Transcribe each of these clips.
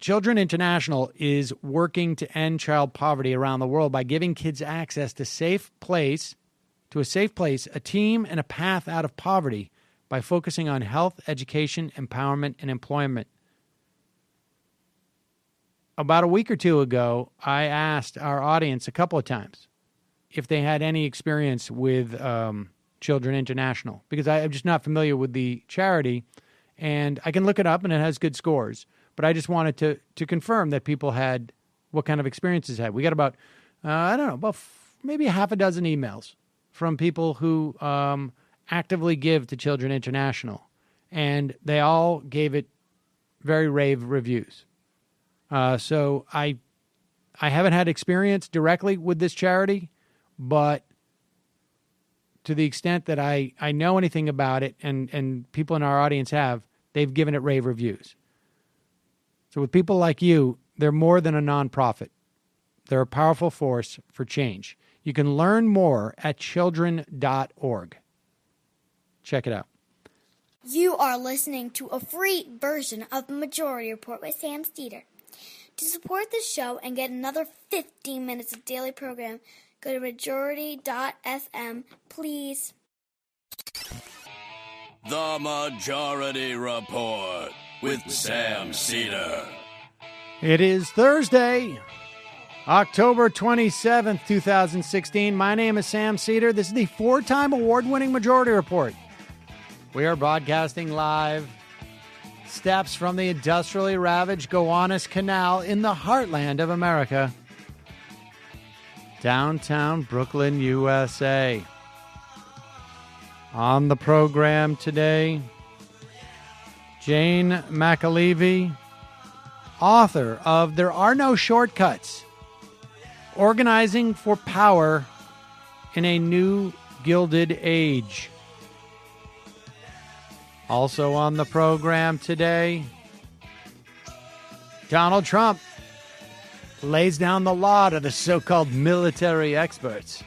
Children International is working to end child poverty around the world by giving kids access to a safe place, a team, and a path out of poverty by focusing on health, education, empowerment, and employment. About a week or two ago, I asked our audience a couple of times if they had any experience with Children International, because I'm just not familiar with the charity, and I can look it up, and it has good scores. But I just wanted to confirm that people had what kind of experiences had. We got about, maybe half a dozen emails from people who actively give to Children International, and they all gave it very rave reviews. So I haven't had experience directly with this charity, but to the extent that I know anything about it and people in our audience have, they've given it rave reviews. So with people like you, they're more than a nonprofit. They're a powerful force for change. You can learn more at children.org. Check it out. You are listening to a free version of the Majority Report with Sam Steeder. To support this show and get another 15 minutes of daily program, go to majority.fm, please. The Majority Report with Sam Steeder. It is Thursday, October 27th, 2016. My name is Sam Steeder. This is the 4-time award-winning Majority Report. We are broadcasting live steps from the industrially ravaged Gowanus Canal in the heartland of America, downtown Brooklyn, USA. On the program today, Jane McAlevey, author of There Are No Shortcuts, Organizing for Power in a New Gilded Age. Also on the program today, Donald Trump lays down the law to the so-called military experts.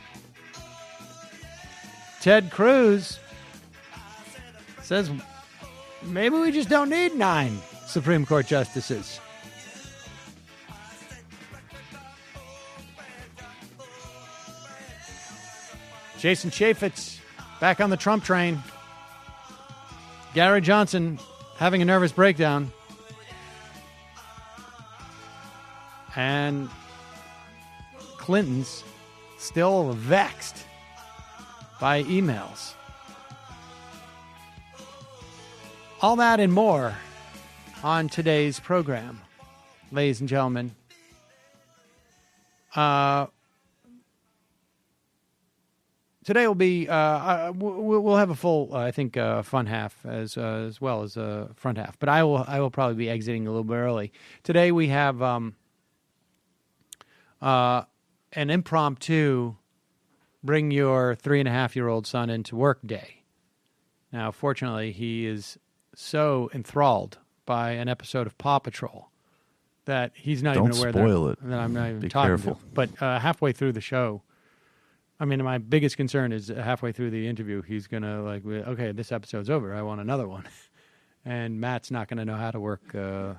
Ted Cruz says maybe we just don't need 9 Supreme Court justices. Jason Chaffetz back on the Trump train. Gary Johnson having a nervous breakdown. And Clinton's still vexed by emails. All that and more on today's program, ladies and gentlemen. Today will be, we'll have a full, fun half as well as a front half. But I will probably be exiting a little bit early. Today we have an impromptu bring your 3.5-year-old son into work day. Now, fortunately, he is so enthralled by an episode of Paw Patrol that he's not even aware that I'm not even talking to him. But halfway through the show, I mean, my biggest concern is halfway through the interview, he's going to okay, this episode's over. I want another one. And Matt's not going to know how to work the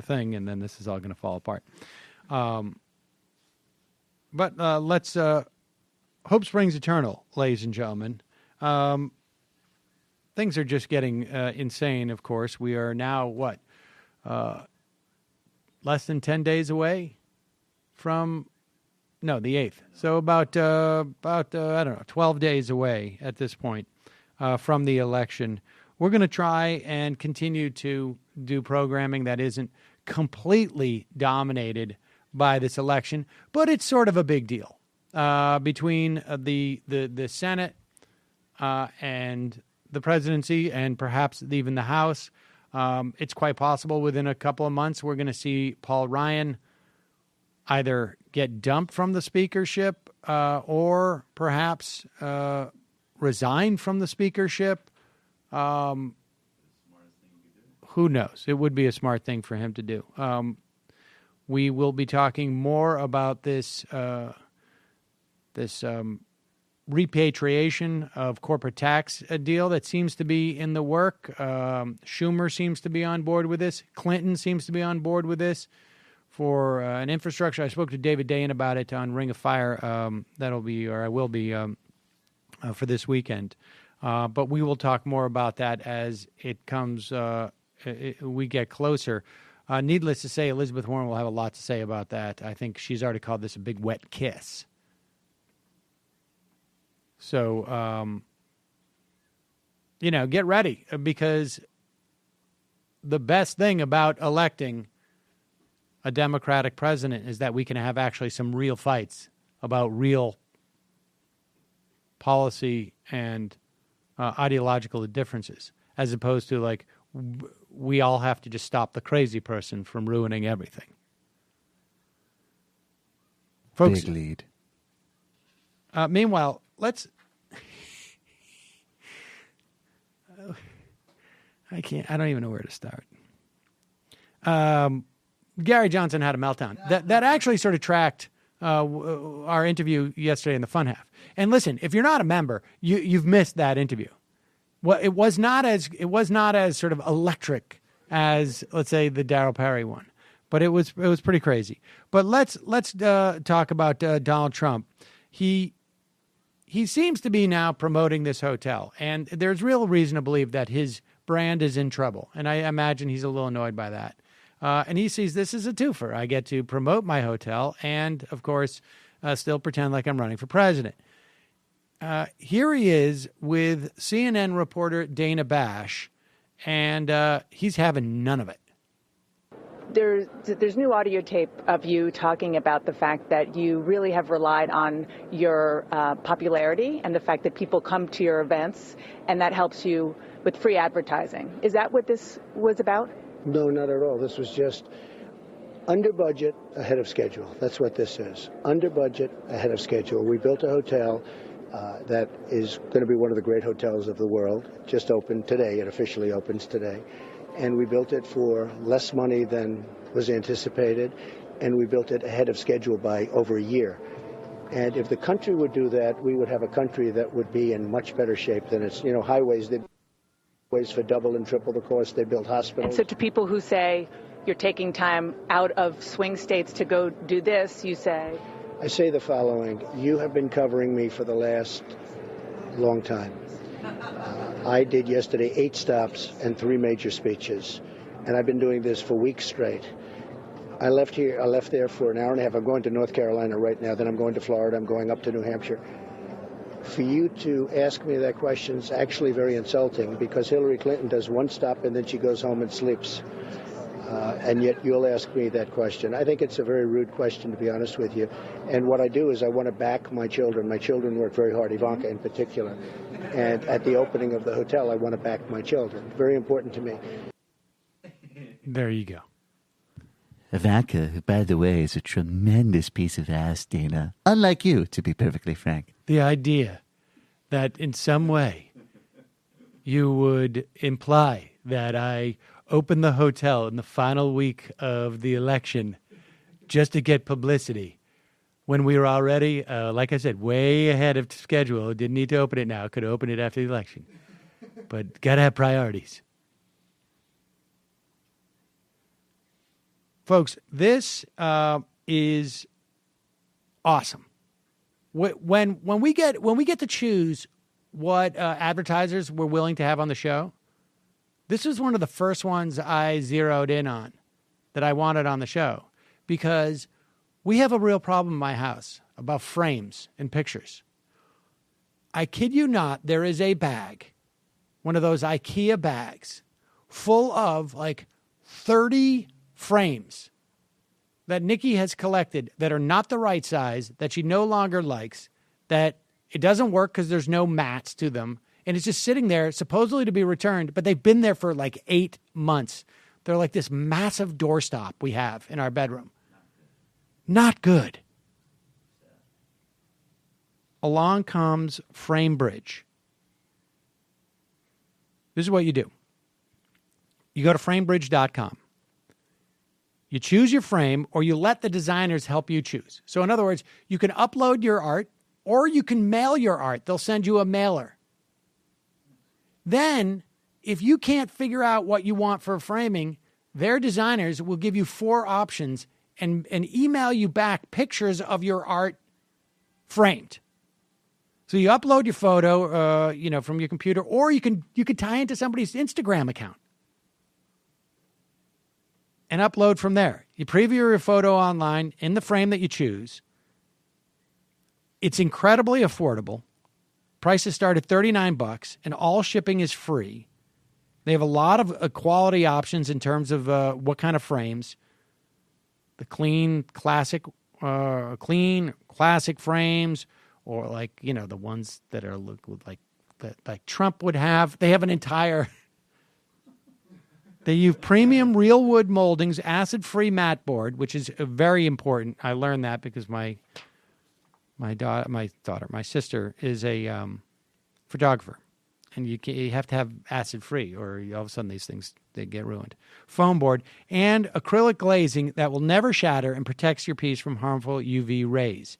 thing, and then this is all going to fall apart. But let's... Hope springs eternal, ladies and gentlemen. Things are just getting insane, of course. We are now, less than 10 days away from, the 8th. So about 12 days away at this point from the election. We're going to try and continue to do programming that isn't completely dominated by this election, but it's sort of a big deal. Between the Senate and the presidency and perhaps even the House. It's quite possible within a couple of months we're going to see Paul Ryan either get dumped from the speakership or perhaps resign from the speakership. Who knows? It would be a smart thing for him to do. We will be talking more about this repatriation of corporate tax deal that seems to be in the work. Schumer seems to be on board with this. Clinton seems to be on board with this for an infrastructure. I spoke to David Dayen about it on Ring of Fire. I will be for this weekend. But we will talk more about that as it comes, we get closer. Needless to say, Elizabeth Warren will have a lot to say about that. I think she's already called this a big wet kiss. So, get ready, because the best thing about electing a Democratic president is that we can have actually some real fights about real policy and ideological differences, as opposed to like we all have to just stop the crazy person from ruining everything. Folks, big lead. Meanwhile, let's. I don't even know where to start. Gary Johnson had a meltdown. That actually sort of tracked our interview yesterday in the Fun Half. And listen, if you're not a member, you've missed that interview. Well, it was not as sort of electric as, let's say, the Darryl Perry one, but it was pretty crazy. But let's talk about Donald Trump. He seems to be now promoting this hotel, and there's real reason to believe that his brand is in trouble, and I imagine he's a little annoyed by that. And he sees this as a twofer. I get to promote my hotel and, of course, still pretend like I'm running for president. Here he is with CNN reporter Dana Bash, and he's having none of it. There's new audio tape of you talking about the fact that you really have relied on your popularity and the fact that people come to your events, and that helps you with free advertising. Is that what this was about? No, not at all. This was just under budget, ahead of schedule. That's what this is. Under budget, ahead of schedule. We built a hotel that is going to be one of the great hotels of the world. It just opened today. It officially opens today. And we built it for less money than was anticipated, and we built it ahead of schedule by over a year. And if the country would do that, we would have a country that would be in much better shape than its, highways. They ways for double and triple the cost. They built hospitals. And so to people who say you're taking time out of swing states to go do this, you say? I say the following. You have been covering me for the last long time. I did yesterday 8 stops and 3 major speeches, and I've been doing this for weeks straight. I left there for an hour and a half. I'm going to North Carolina right now. Then I'm going to Florida. I'm going up to New Hampshire. For you to ask me that question is actually very insulting, because Hillary Clinton does 1 stop and then she goes home and sleeps. And yet you'll ask me that question. I think it's a very rude question, to be honest with you. And what I do is I want to back my children. My children work very hard, Ivanka in particular. And at the opening of the hotel, I want to back my children. Very important to me. There you go. Ivanka, who, by the way, is a tremendous piece of ass, Dana. Unlike you, to be perfectly frank. The idea that in some way you would imply that I opened the hotel in the final week of the election just to get publicity when we were already, like I said, way ahead of schedule. Didn't need to open it now. Could open it after the election. But got to have priorities. Folks, this is awesome. When we get to choose what advertisers we're willing to have on the show, this was one of the first ones I zeroed in on that I wanted on the show, because we have a real problem in my house about frames and pictures. I kid you not, there is a bag, one of those IKEA bags, full of like 30 frames that Nikki has collected that are not the right size, that she no longer likes, that it doesn't work because there's no mats to them, and it's just sitting there supposedly to be returned, but they've been there for like 8 months. They're like this massive doorstop we have in our bedroom. Not good. Along comes FrameBridge. This is what you do. You go to framebridge.com. You choose your frame, or you let the designers help you choose. So in other words, you can upload your art, Or you can mail your art. They'll send you a mailer. Then, if you can't figure out what you want for framing, their designers will give you 4 options and email you back pictures of your art framed. So you upload your photo, from your computer, or you can tie into somebody's Instagram account and upload from there. You preview your photo online in the frame that you choose. It's incredibly affordable. Prices start at $39, and all shipping is free. They have a lot of quality options in terms of what kind of frames. The clean classic frames, or the ones that are like Trump would have. They have an entire. They use premium real wood moldings, acid-free mat board, which is very important. I learned that because my sister is a photographer, and you have to have acid-free, or all of a sudden these things, they get ruined. Foam board and acrylic glazing that will never shatter and protects your piece from harmful UV rays.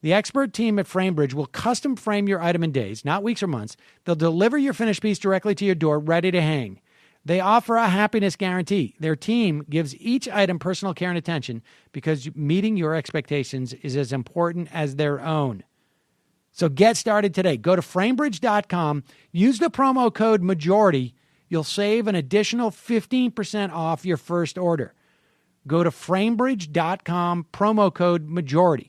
The expert team at FrameBridge will custom frame your item in days, not weeks or months. They'll deliver your finished piece directly to your door, ready to hang. They offer a happiness guarantee. Their team gives each item personal care and attention because meeting your expectations is as important as their own. So get started today. Go to framebridge.com. Use the promo code MAJORITY. You'll save an additional 15% off your first order. Go to framebridge.com, promo code MAJORITY.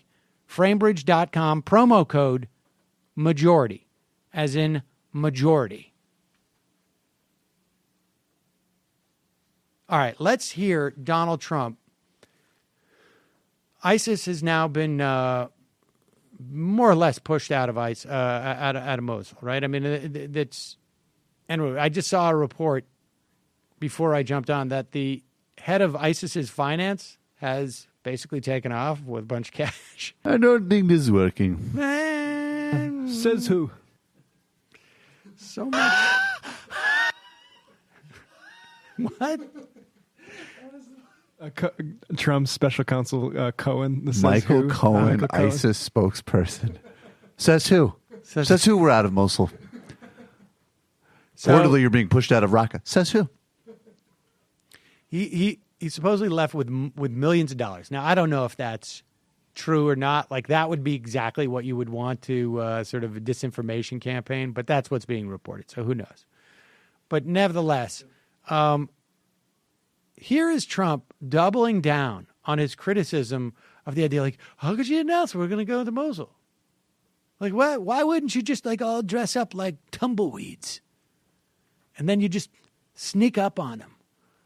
Framebridge.com, promo code MAJORITY, as in majority. All right, let's hear Donald Trump. ISIS has now been more or less pushed out of out of Mosul, right? I mean, that's anyway. I just saw a report before I jumped on that the head of ISIS's finance has basically taken off with a bunch of cash. I don't think this is working. Says who? So much. What? Trump's special counsel Cohen. Michael Cohen, ISIS spokesperson. Says who? Says who we're out of Mosul. Reportedly, you're being pushed out of Raqqa. Says who? He supposedly left with millions of dollars. Now, I don't know if that's true or not. Like, that would be exactly what you would want to sort of a disinformation campaign, but that's what's being reported, so who knows. But nevertheless, here is Trump doubling down on his criticism of the idea, like, how could you announce we're going to go to Mosul? Like, why wouldn't you just, all dress up like tumbleweeds? And then you just sneak up on them.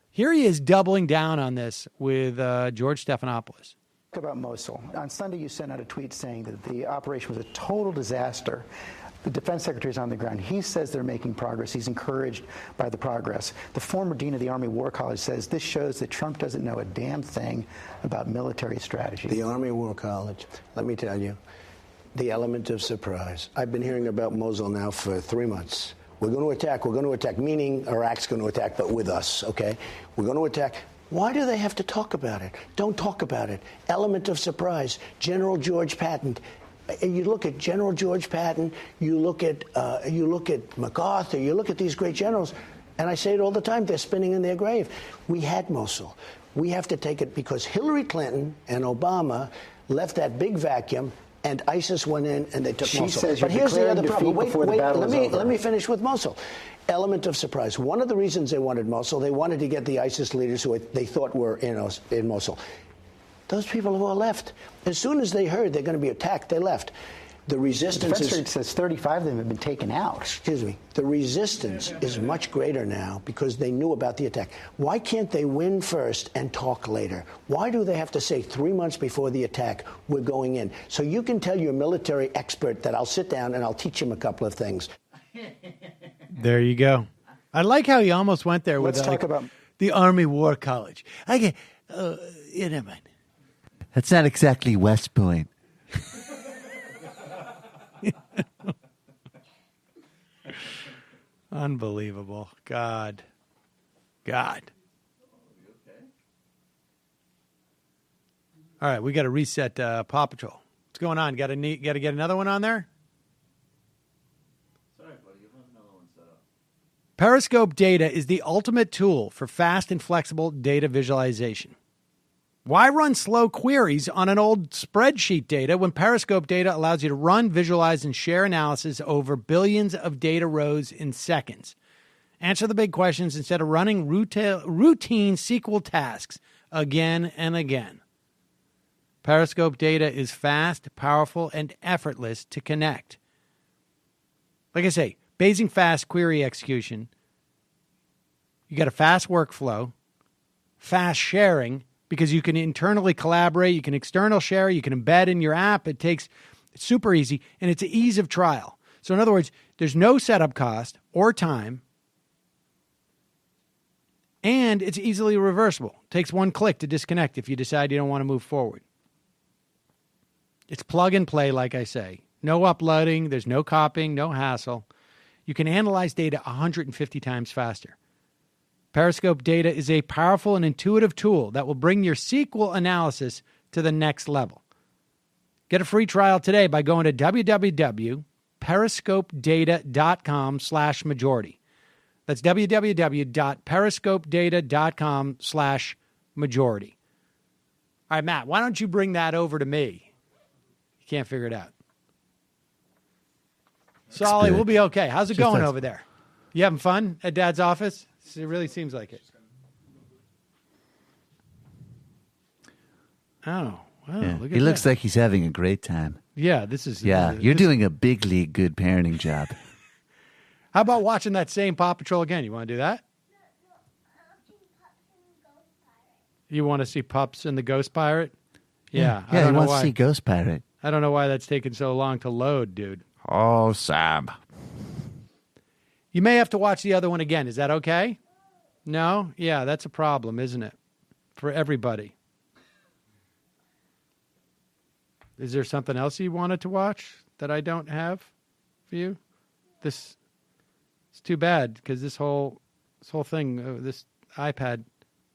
Here he is doubling down on this with George Stephanopoulos. About Mosul. On Sunday, you sent out a tweet saying that the operation was a total disaster. The defense secretary is on the ground. He says they're making progress. He's encouraged by the progress. The former dean of the Army War College says this shows that Trump doesn't know a damn thing about military strategy. The Army War College, let me tell you, the element of surprise. I've been hearing about Mosul now for 3 months. We're going to attack, meaning Iraq's going to attack, but with us, okay? We're going to attack. Why do they have to talk about it? Don't talk about it. Element of surprise. General George Patton. You look at General George Patton, you look at MacArthur, you look at these great generals, and I say it all the time, they're spinning in their grave. We had Mosul. We have to take it because Hillary Clinton and Obama left that big vacuum, and ISIS went in and they took Mosul. She says but you're here's the other declaring problem. defeat before the battle is over. Let me finish with Mosul. Element of surprise. One of the reasons they wanted Mosul, they wanted to get the ISIS leaders who they thought were in Mosul. Those people have all left. As soon as they heard they're going to be attacked, they left. The resistance the defense says 35 of them have been taken out. Excuse me. The resistance is much greater now because they knew about the attack. Why can't they win first and talk later? Why do they have to say 3 months before the attack, we're going in? So you can tell your military expert that I'll sit down and I'll teach him a couple of things. There you go. I like how he almost went there with Let's talk about the Army War College. Okay, never mind. That's not exactly West Point. Unbelievable. God. All right, we got to reset Paw Patrol. What's going on? Got to get another one on there? Sorry, buddy. You have another one set up. Periscope data is the ultimate tool for fast and flexible data visualization. Why run slow queries on an old spreadsheet data when Periscope data allows you to run, visualize, and share analysis over billions of data rows in seconds? Answer the big questions instead of running routine SQL tasks again and again. Periscope data is fast, powerful, and effortless to connect. Like I say, blazing fast query execution. You got a fast workflow, fast sharing, because you can internally collaborate, you can external share, you can embed in your app. It's super easy, and it's an ease of trial. So in other words, there's no setup cost or time, and it's easily reversible. It takes one click to disconnect if you decide you don't want to move forward. It's plug and play, like I say. No uploading, there's no copying, no hassle. You can analyze data 150 times faster. Periscope data is a powerful and intuitive tool that will bring your SQL analysis to the next level. Get a free trial today by going to www.periscopedata.com/majority. That's www.periscopedata.com/majority. All right, Matt, why don't you bring that over to me? You can't figure it out. Solly, we'll be okay. How's it going over there? You having fun at Dad's office? It really seems like it. Oh, wow. Yeah. Look at He looks that. like he's having a great time. Yeah, this is... You're doing a big league good parenting job. How about watching that same Paw Patrol again? You want to do that? You want to see Pups and the Ghost Pirate? Yeah. Yeah, he wants to see Ghost Pirate. I don't know why that's taking so long to load, dude. Oh, Sam. You may have to watch the other one again. Is that okay? No? Yeah, that's a problem, isn't it? For everybody. Is there something else you wanted to watch that I don't have for you? It's too bad because this whole thing, this iPad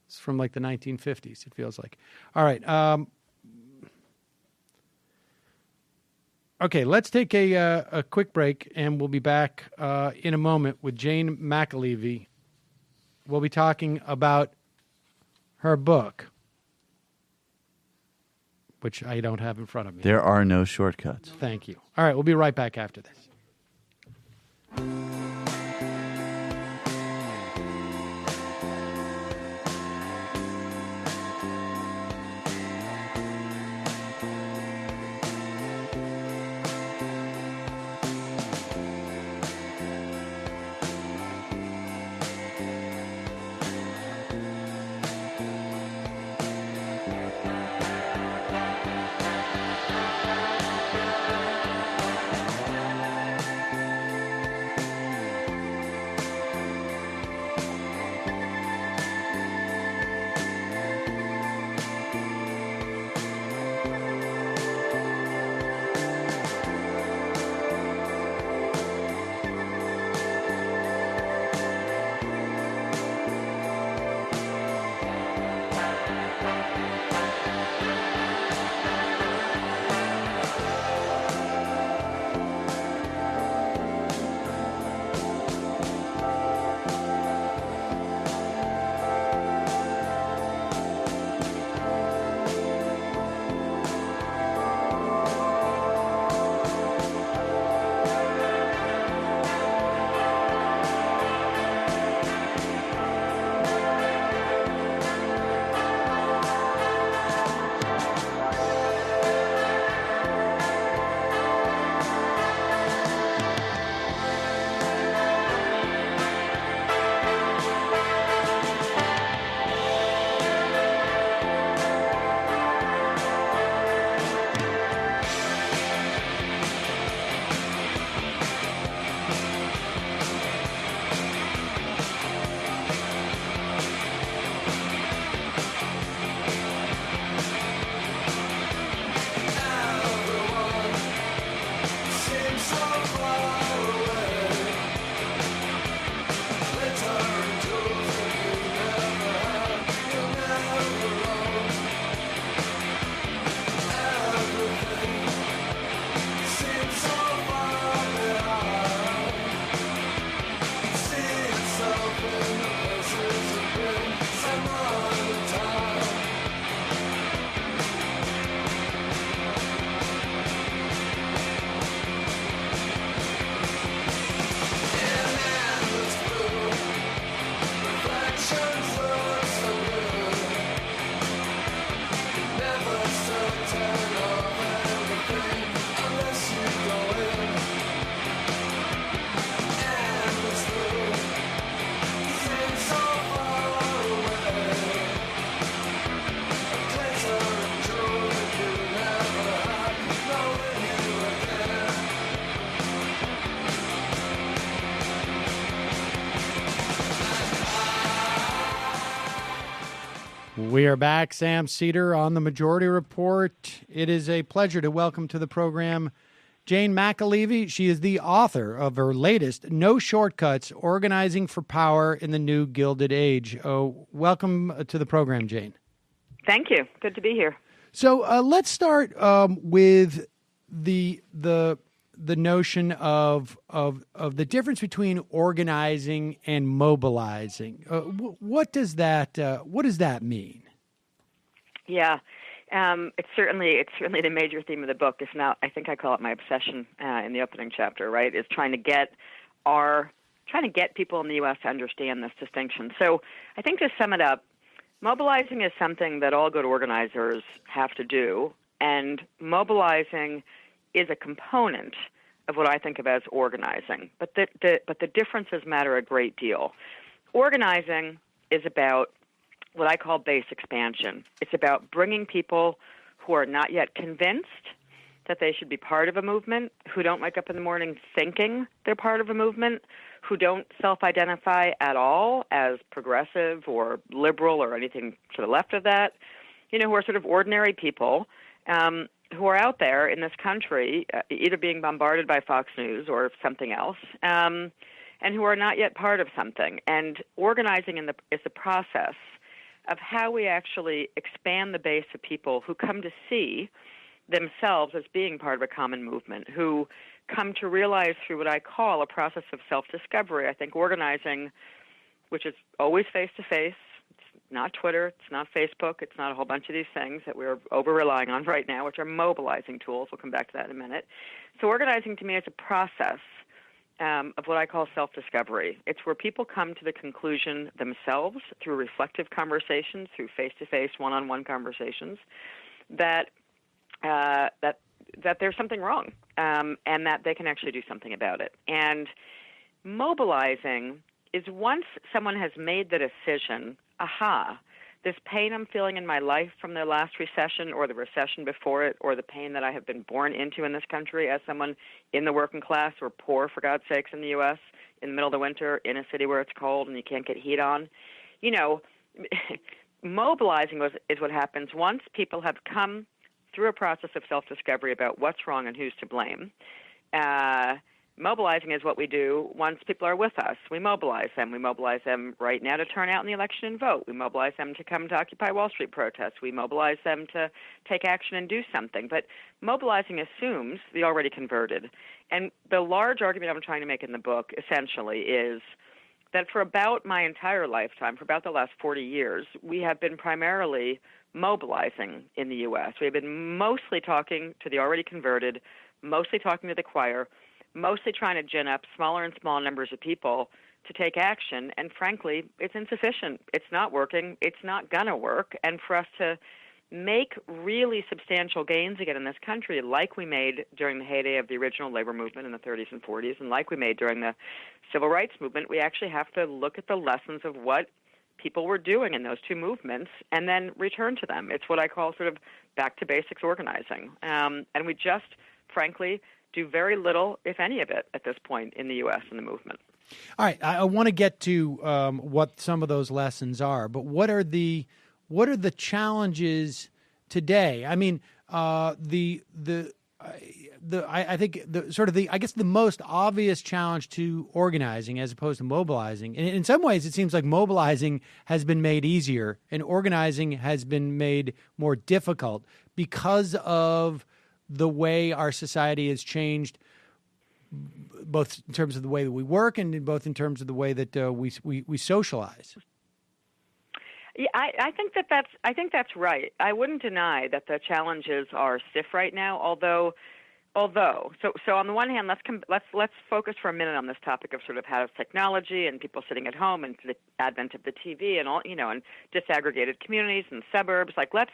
is from like the 1950s, it feels like. All right. Okay, let's take a quick break, and we'll be back in a moment with Jane McAlevey. We'll be talking about her book, which I don't have in front of me. There are no shortcuts. Thank you. All right, we'll be right back after this. We are back. Sam Seder on the Majority Report. It is a pleasure to welcome to the program Jane McAlevey. She is the author of her latest, No Shortcuts, Organizing for Power in the New Gilded Age. Welcome to the program, Jane. Thank you. Good to be here. So let's start with the notion of the difference between organizing and mobilizing. What does that mean? Yeah, it's certainly the major theme of the book. If not, I think I call it my obsession in the opening chapter. Right, is trying to get people in the U.S. to understand this distinction. So I think to sum it up, mobilizing is something that all good organizers have to do, and mobilizing is a component of what I think of as organizing. But the differences matter a great deal. Organizing is about what I call base expansion. It's about bringing people who are not yet convinced that they should be part of a movement, who don't wake up in the morning thinking they're part of a movement, who don't self-identify at all as progressive or liberal or anything to the left of that, who are sort of ordinary people who are out there in this country either being bombarded by Fox News or something else, and who are not yet part of something. And organizing is the process of how we actually expand the base of people who come to see themselves as being part of a common movement, who come to realize through what I call a process of self-discovery. I think organizing, which is always face-to-face, it's not Twitter, it's not Facebook, it's not a whole bunch of these things that we're over-relying on right now, which are mobilizing tools. We'll come back to that in a minute. So organizing to me is a process of what I call self-discovery. It's where people come to the conclusion themselves through reflective conversations, through face-to-face, one-on-one conversations, that there's something wrong, and that they can actually do something about it. And mobilizing is once someone has made the decision, this pain I'm feeling in my life from the last recession or the recession before it, or the pain that I have been born into in this country as someone in the working class or poor, for God's sakes, in the U.S., in the middle of the winter, in a city where it's cold and you can't get heat on. Mobilizing is what happens once people have come through a process of self-discovery about what's wrong and who's to blame. Mobilizing is what we do once people are with us. We mobilize them. We mobilize them right now to turn out in the election and vote. We mobilize them to come to Occupy Wall Street protests. We mobilize them to take action and do something. But mobilizing assumes the already converted. And the large argument I'm trying to make in the book, essentially, is that for about my entire lifetime, for about the last 40 years, we have been primarily mobilizing in the U.S. We have been mostly talking to the already converted, mostly talking to the choir, mostly trying to gin up smaller and smaller numbers of people to take action. And frankly, it's insufficient. It's not working. It's not going to work. And for us to make really substantial gains again in this country, like we made during the heyday of the original labor movement in the 30s and 40s, and like we made during the civil rights movement, we actually have to look at the lessons of what people were doing in those two movements and then return to them. It's what I call sort of back to basics organizing. And we just, frankly, do very little, if any of it, at this point in the U.S. in the movement. All right, I want to get to what some of those lessons are, but what are the challenges today? I mean, I think the most obvious challenge to organizing as opposed to mobilizing, and in some ways it seems like mobilizing has been made easier and organizing has been made more difficult because of the way our society has changed, both in terms of the way that we work and both in terms of the way that we socialize. Yeah, I think that's right. I wouldn't deny that the challenges are stiff right now. Although, so on the one hand, let's focus for a minute on this topic of sort of how technology and people sitting at home and the advent of the TV and all, and disaggregated communities and suburbs. Like let's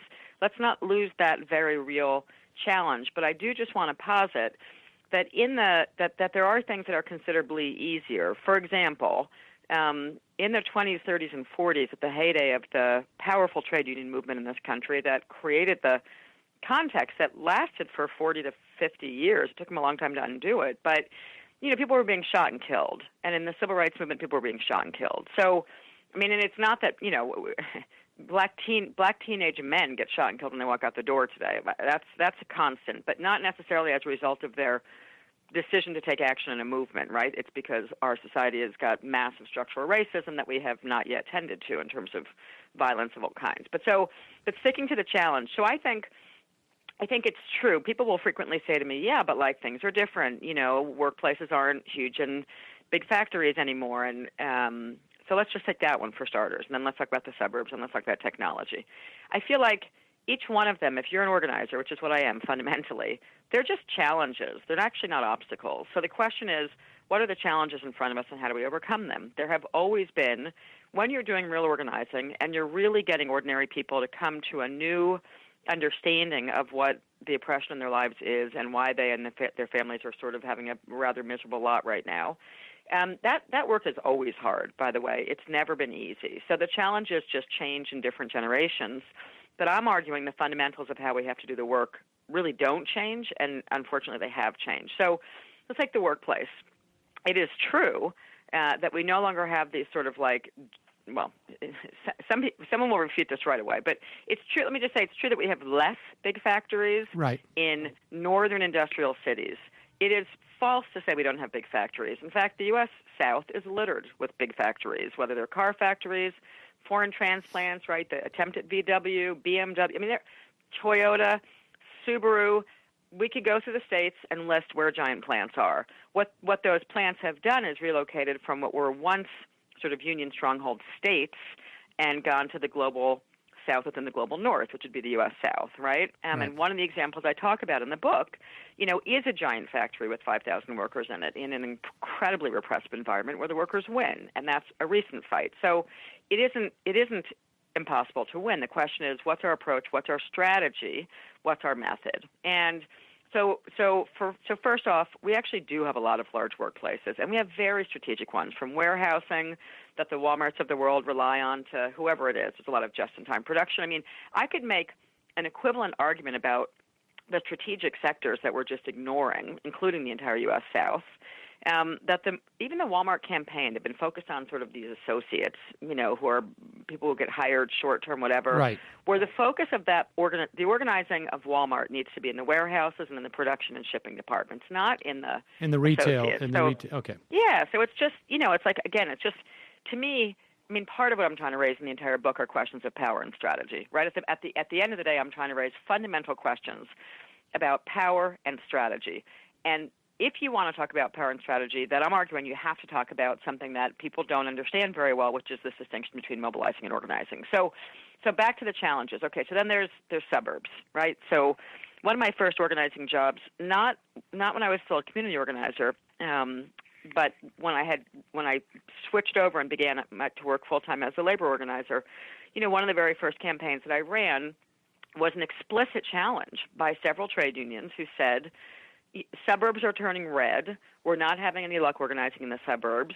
not lose that very real challenge. But I do just want to posit that that there are things that are considerably easier. For example, in the 20s, 30s, and 40s, at the heyday of the powerful trade union movement in this country that created the context that lasted for 40 to 50 years. It took them a long time to undo it. But, people were being shot and killed. And in the civil rights movement, people were being shot and killed. So, I mean, and it's not that, black teenage men get shot and killed when they walk out the door today. That's a constant, but not necessarily as a result of their decision to take action in a movement, right? It's because our society has got massive structural racism that we have not yet tended to in terms of violence of all kinds. But sticking to the challenge. So I think it's true. People will frequently say to me, yeah, but like things are different. You know, workplaces aren't huge and big factories anymore. And so let's just take that one for starters. And then let's talk about the suburbs and let's talk about technology. I feel like each one of them, if you're an organizer, which is what I am fundamentally, they're just challenges. They're actually not obstacles. So the question is, what are the challenges in front of us and how do we overcome them? There have always been, when you're doing real organizing and you're really getting ordinary people to come to a new understanding of what the oppression in their lives is and why they and their families are sort of having a rather miserable lot right now, that work is always hard, by the way. It's never been easy. So the challenges just change in different generations. But I'm arguing the fundamentals of how we have to do the work really don't change, and unfortunately they have changed. So let's take the workplace. It is true that we no longer have these sort of like, well, someone will refute this right away, but it's true. Let me just say it's true that we have less big factories in northern industrial cities. It is false to say we don't have big factories. In fact, the U.S. South is littered with big factories, whether they're car factories, foreign transplants, right, the attempt at VW, BMW, I mean, Toyota, Subaru. We could go through the states and list where giant plants are. What those plants have done is relocated from what were once sort of union stronghold states and gone to the global south within the global north, which would be the U.S. South, right? And one of the examples I talk about in the book, you know, is a giant factory with 5,000 workers in it in an incredibly repressive environment where the workers win, and that's a recent fight. So it isn't impossible to win. The question is, what's our approach? What's our strategy? What's our method? And so first off, we actually do have a lot of large workplaces, and we have very strategic ones, from warehousing that the Walmarts of the world rely on to whoever it is. There's a lot of just-in-time production. I mean, I could make an equivalent argument about the strategic sectors that we're just ignoring, including the entire U.S. South, that even the Walmart campaign had been focused on sort of these associates, you know, who are people who get hired short-term, whatever, right, where the focus of that, the organizing of Walmart needs to be in the warehouses and in the production and shipping departments, not in the retail. Okay. Yeah, so it's just, you know, it's like, again, it's just, to me, I mean, part of what I'm trying to raise in the entire book are questions of power and strategy, right? At the end of the day, I'm trying to raise fundamental questions about power and strategy. And if you want to talk about power and strategy, then I'm arguing you have to talk about something that people don't understand very well, which is this distinction between mobilizing and organizing. So back to the challenges. Okay, so then there's suburbs, right? So one of my first organizing jobs, not when I was still a community organizer, but when I switched over and began to work full-time as a labor organizer, you know, one of the very first campaigns that I ran was an explicit challenge by several trade unions who said, suburbs are turning red. We're not having any luck organizing in the suburbs.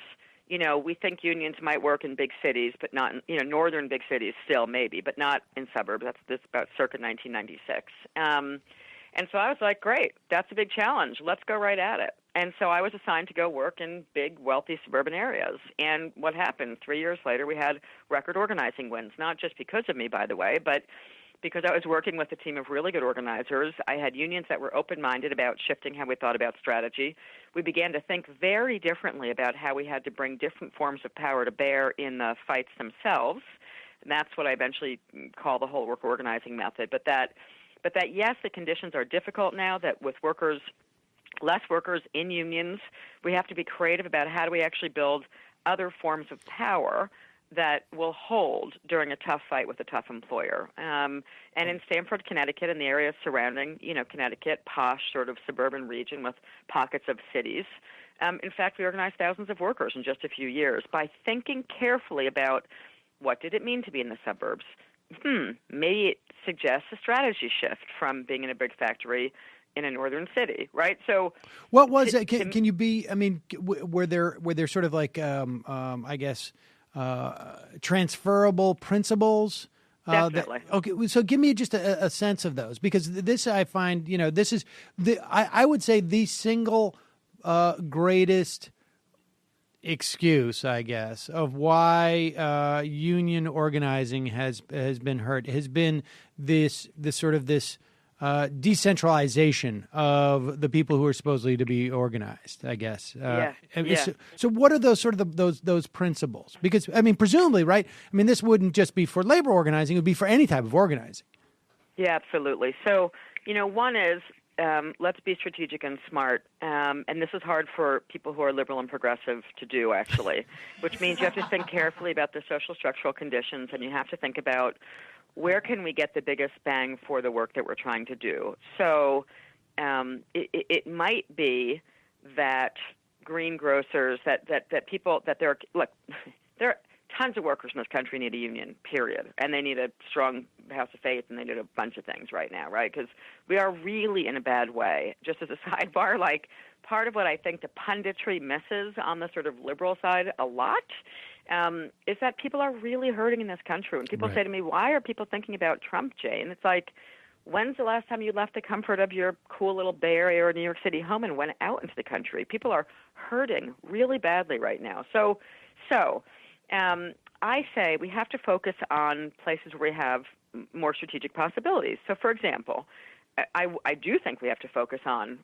You know, we think unions might work in big cities, but not in, you know, northern big cities still maybe, but not in suburbs. That's about circa 1996. And so I was like, great, that's a big challenge. Let's go right at it. And so I was assigned to go work in big, wealthy suburban areas. And what happened? 3 years later, we had record organizing wins, not just because of me, by the way, but because I was working with a team of really good organizers. I had unions that were open-minded about shifting how we thought about strategy. We began to think very differently about how we had to bring different forms of power to bear in the fights themselves. And that's what I eventually call the whole work organizing method. But that yes, the conditions are difficult now, that with less workers in unions, we have to be creative about how do we actually build other forms of power that will hold during a tough fight with a tough employer. And in Stamford, Connecticut, and the areas surrounding, you know, Connecticut, posh sort of suburban region with pockets of cities, in fact, we organized thousands of workers in just a few years by thinking carefully about what did it mean to be in the suburbs. Maybe it suggests a strategy shift from being in a big factory in a northern city, right? So, what was it? Can you be? I mean, were there sort of like, I guess, transferable principles? Definitely. Okay, so give me just a sense of those, because this, I find, you know, this is I would say the single greatest excuse, I guess, of why union organizing has been hurt has been this decentralization of the people who are supposedly to be organized, I guess. So what are those sort of those principles? Because, I mean, presumably, right? I mean, this wouldn't just be for labor organizing. It would be for any type of organizing. Yeah, absolutely. So, one is let's be strategic and smart. And this is hard for people who are liberal and progressive to do, actually, which means you have to think carefully about the social structural conditions, and you have to think about where can we get the biggest bang for the work that we're trying to do. So it might be that greengrocers, that people, that there are tons of workers in this country need a union, period. And they need a strong house of faith, and they need a bunch of things right now, right? Because we are really in a bad way. Just as a sidebar, like part of what I think the punditry misses on the sort of liberal side a lot is that people are really hurting in this country. When people say to me, why are people thinking about Trump, Jane? It's like, when's the last time you left the comfort of your cool little Bay Area or New York City home and went out into the country? People are hurting really badly right now. So I say we have to focus on places where we have more strategic possibilities. So, for example, I do think we have to focus on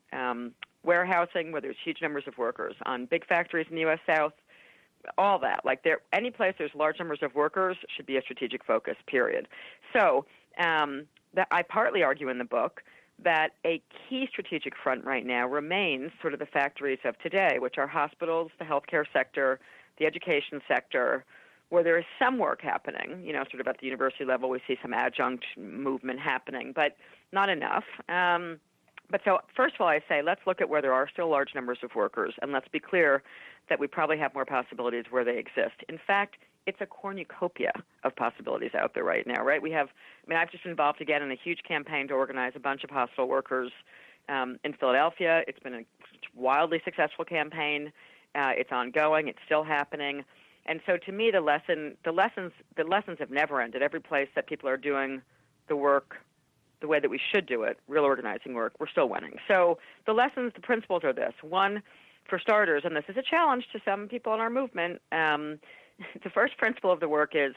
warehousing, where there's huge numbers of workers, on big factories in the U.S. South, all that. Like any place there's large numbers of workers should be a strategic focus, period. So that I partly argue in the book that a key strategic front right now remains sort of the factories of today, which are hospitals, the healthcare sector, the education sector, where there is some work happening, sort of at the university level. We see some adjunct movement happening, but not enough. But so, first of all, I say let's look at where there are still large numbers of workers, and let's be clear that we probably have more possibilities where they exist. In fact, it's a cornucopia of possibilities out there right now, right? I've just been involved again in a huge campaign to organize a bunch of hospital workers in Philadelphia. It's been a wildly successful campaign. It's ongoing. It's still happening. And so, to me, the lessons have never ended. Every place that people are doing the work the way that we should do it, real organizing work, we're still winning. So the principles are this. One, for starters, and this is a challenge to some people in our movement, the first principle of the work is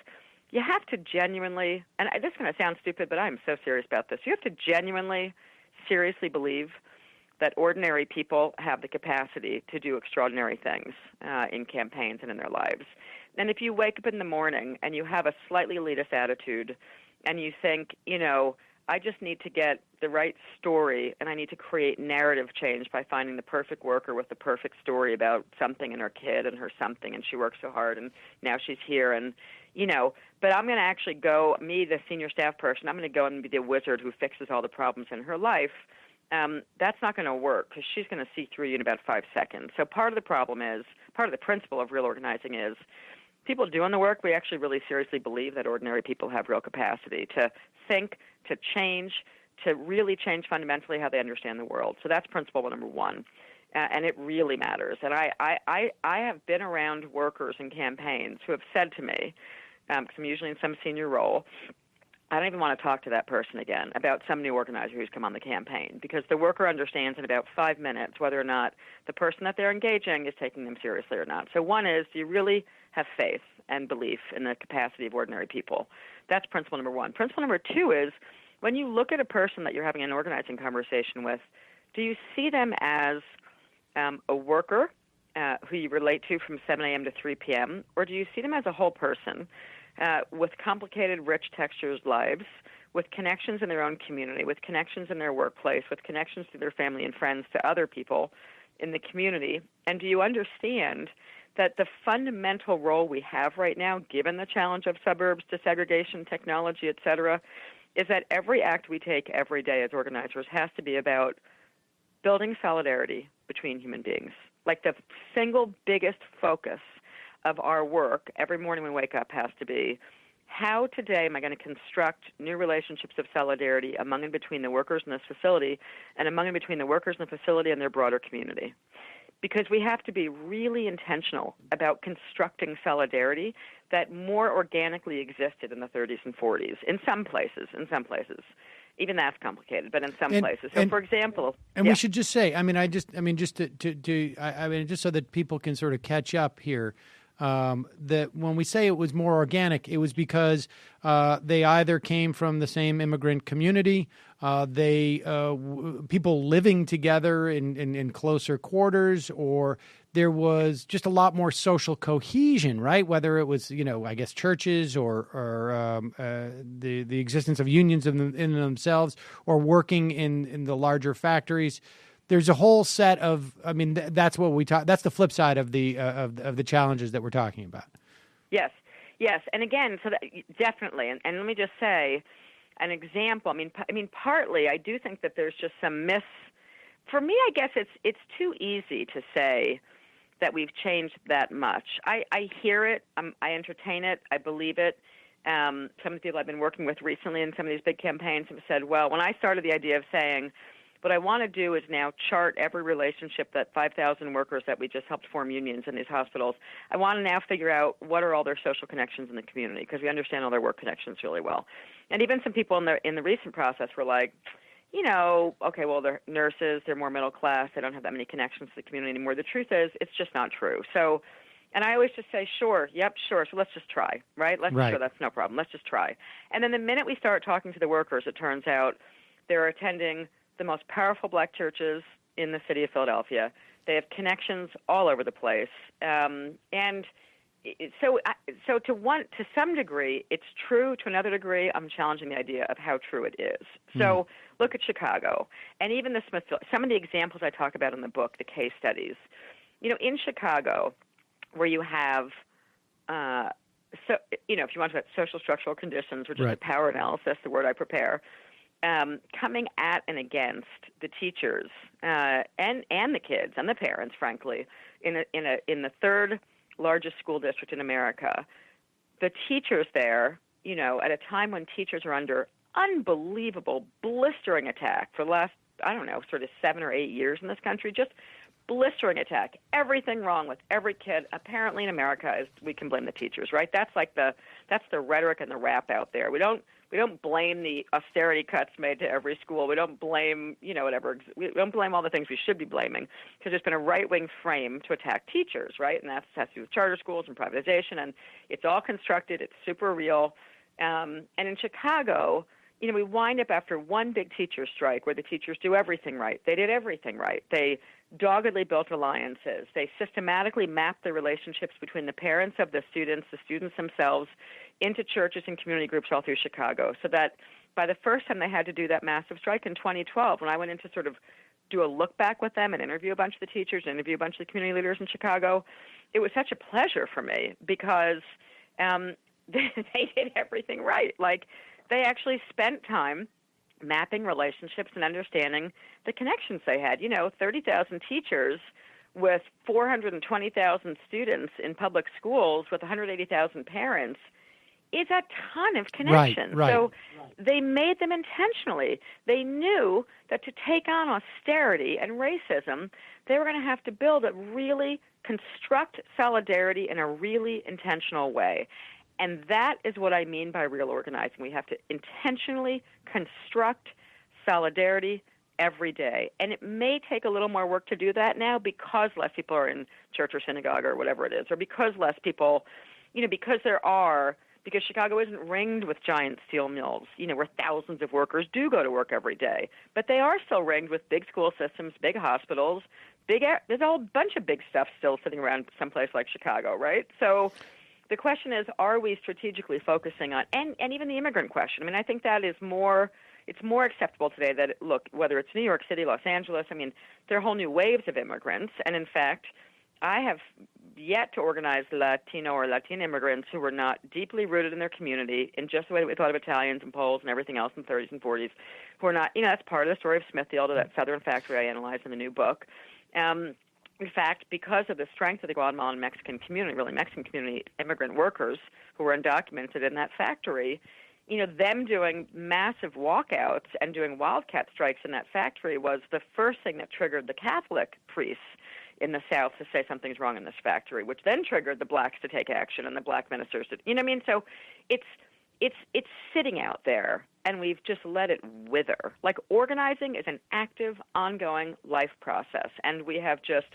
you have to genuinely, and this is going to sound stupid, but I'm so serious about this, you have to genuinely, seriously believe that ordinary people have the capacity to do extraordinary things in campaigns and in their lives. And if you wake up in the morning and you have a slightly elitist attitude and you think, I just need to get the right story and I need to create narrative change by finding the perfect worker with the perfect story about something and her kid and her something, and she worked so hard and now she's here, and but I'm going to actually go, me, the senior staff person, I'm going to go and be the wizard who fixes all the problems in her life. That's not going to work because she's going to see through you in about 5 seconds. So part of the principle of real organizing is people doing the work, we actually really seriously believe that ordinary people have real capacity to think, to change, to really change fundamentally how they understand the world. So that's principle number one, and it really matters. And I have been around workers in campaigns who have said to me, because I'm usually in some senior role, I don't even want to talk to that person again about some new organizer who's come on the campaign, because the worker understands in about 5 minutes whether or not the person that they're engaging is taking them seriously or not. So one is, do you really have faith and belief in the capacity of ordinary people? That's principle number one. Principle number two is, when you look at a person that you're having an organizing conversation with, do you see them as a worker who you relate to from 7 a.m. to 3 p.m., or do you see them as a whole person with complicated, rich, textured lives, with connections in their own community, with connections in their workplace, with connections to their family and friends, to other people in the community? And do you understand that the fundamental role we have right now, given the challenge of suburbs, desegregation, technology, et cetera, is that every act we take every day as organizers has to be about building solidarity between human beings. Like, the single biggest focus of our work every morning we wake up has to be, how today am I going to construct new relationships of solidarity among and between the workers in this facility, and among and between the workers in the facility and their broader community? Because we have to be really intentional about constructing solidarity that more organically existed in the 30s and 40s in some places. even that's complicated, but in some places. So, for example, we should just say, just so that people can sort of catch up here, that when we say it was more organic, it was because they either came from the same immigrant community, people living together in closer quarters, or there was just a lot more social cohesion, right? Whether it was, I guess churches or the existence of unions in themselves, or working in the larger factories. There's a whole set of, that's what we talk. That's the flip side of the challenges that we're talking about. Yes, and again, so that, definitely, and let me just say, an example. Partly, I do think that there's just some myths. For me, I guess it's too easy to say that we've changed that much. I hear it, I entertain it, I believe it. Some of the people I've been working with recently in some of these big campaigns have said, well, when I started the idea of saying, what I want to do is now chart every relationship that 5,000 workers that we just helped form unions in these hospitals. I want to now figure out what are all their social connections in the community, because we understand all their work connections really well. And even some people in the recent process were like, okay, well, they're nurses, they're more middle class, they don't have that many connections to the community anymore. The truth is, it's just not true. So, and I always just say, sure, so let's just try, right? Sure, that's no problem. Let's just try. And then the minute we start talking to the workers, it turns out they're attending the most powerful black churches in the city of Philadelphia. They have connections all over the place. So to some degree, it's true. To another degree, I'm challenging the idea of how true it is. So look at Chicago, and even the Smithfield. Some of the examples I talk about in the book, the case studies. In Chicago, where you have, if you want to talk about social structural conditions, which is the power analysis, the word I prepare, coming at and against the teachers and the kids and the parents, frankly, in the third largest school district in America, the teachers there, at a time when teachers are under unbelievable blistering attack for the last, sort of 7 or 8 years in this country, just blistering attack. Everything wrong with every kid, apparently in America, is we can blame the teachers, right? That's the rhetoric and the rap out there. We don't blame the austerity cuts made to every school. We don't blame, whatever. We don't blame all the things we should be blaming, because there's been a right-wing frame to attack teachers, right? And that has to do with charter schools and privatization, and it's all constructed. It's super real. And in Chicago, we wind up after one big teacher strike where the teachers do everything right. They did everything right. They doggedly built alliances. They systematically mapped the relationships between the parents of the students themselves, into churches and community groups all through Chicago, so that by the first time they had to do that massive strike in 2012, when I went in to sort of do a look back with them and interview a bunch of the teachers, interview a bunch of the community leaders in Chicago, it was such a pleasure for me, because they did everything right. Like, they actually spent time mapping relationships and understanding the connections they had. 30,000 teachers with 420,000 students in public schools with 180,000 parents is a ton of connections. Right. So they made them intentionally. They knew that to take on austerity and racism, they were going to have to construct solidarity in a really intentional way. And that is what I mean by real organizing. We have to intentionally construct solidarity every day. And it may take a little more work to do that now, because less people are in church or synagogue or whatever it is, or because less people, because Chicago isn't ringed with giant steel mills, where thousands of workers do go to work every day. But they are still ringed with big school systems, big hospitals, there's a whole bunch of big stuff still sitting around someplace like Chicago, right? So the question is, are we strategically focusing on, and even the immigrant question. I think that is it's more acceptable today that, look, whether it's New York City, Los Angeles, there are whole new waves of immigrants. And in fact, I have yet to organize Latino or Latina immigrants who were not deeply rooted in their community in just the way that we thought of Italians and Poles and everything else in the 30s and 40s, who are not, that's part of the story of Smithfield, or that Southern factory I analyzed in the new book. In fact, because of the strength of the Guatemalan Mexican community, really Mexican community immigrant workers who were undocumented in that factory, them doing massive walkouts and doing wildcat strikes in that factory was the first thing that triggered the Catholic priests in the South to say something's wrong in this factory, which then triggered the blacks to take action and the black ministers to, So it's sitting out there, and we've just let it wither. Like, organizing is an active, ongoing life process, and we have just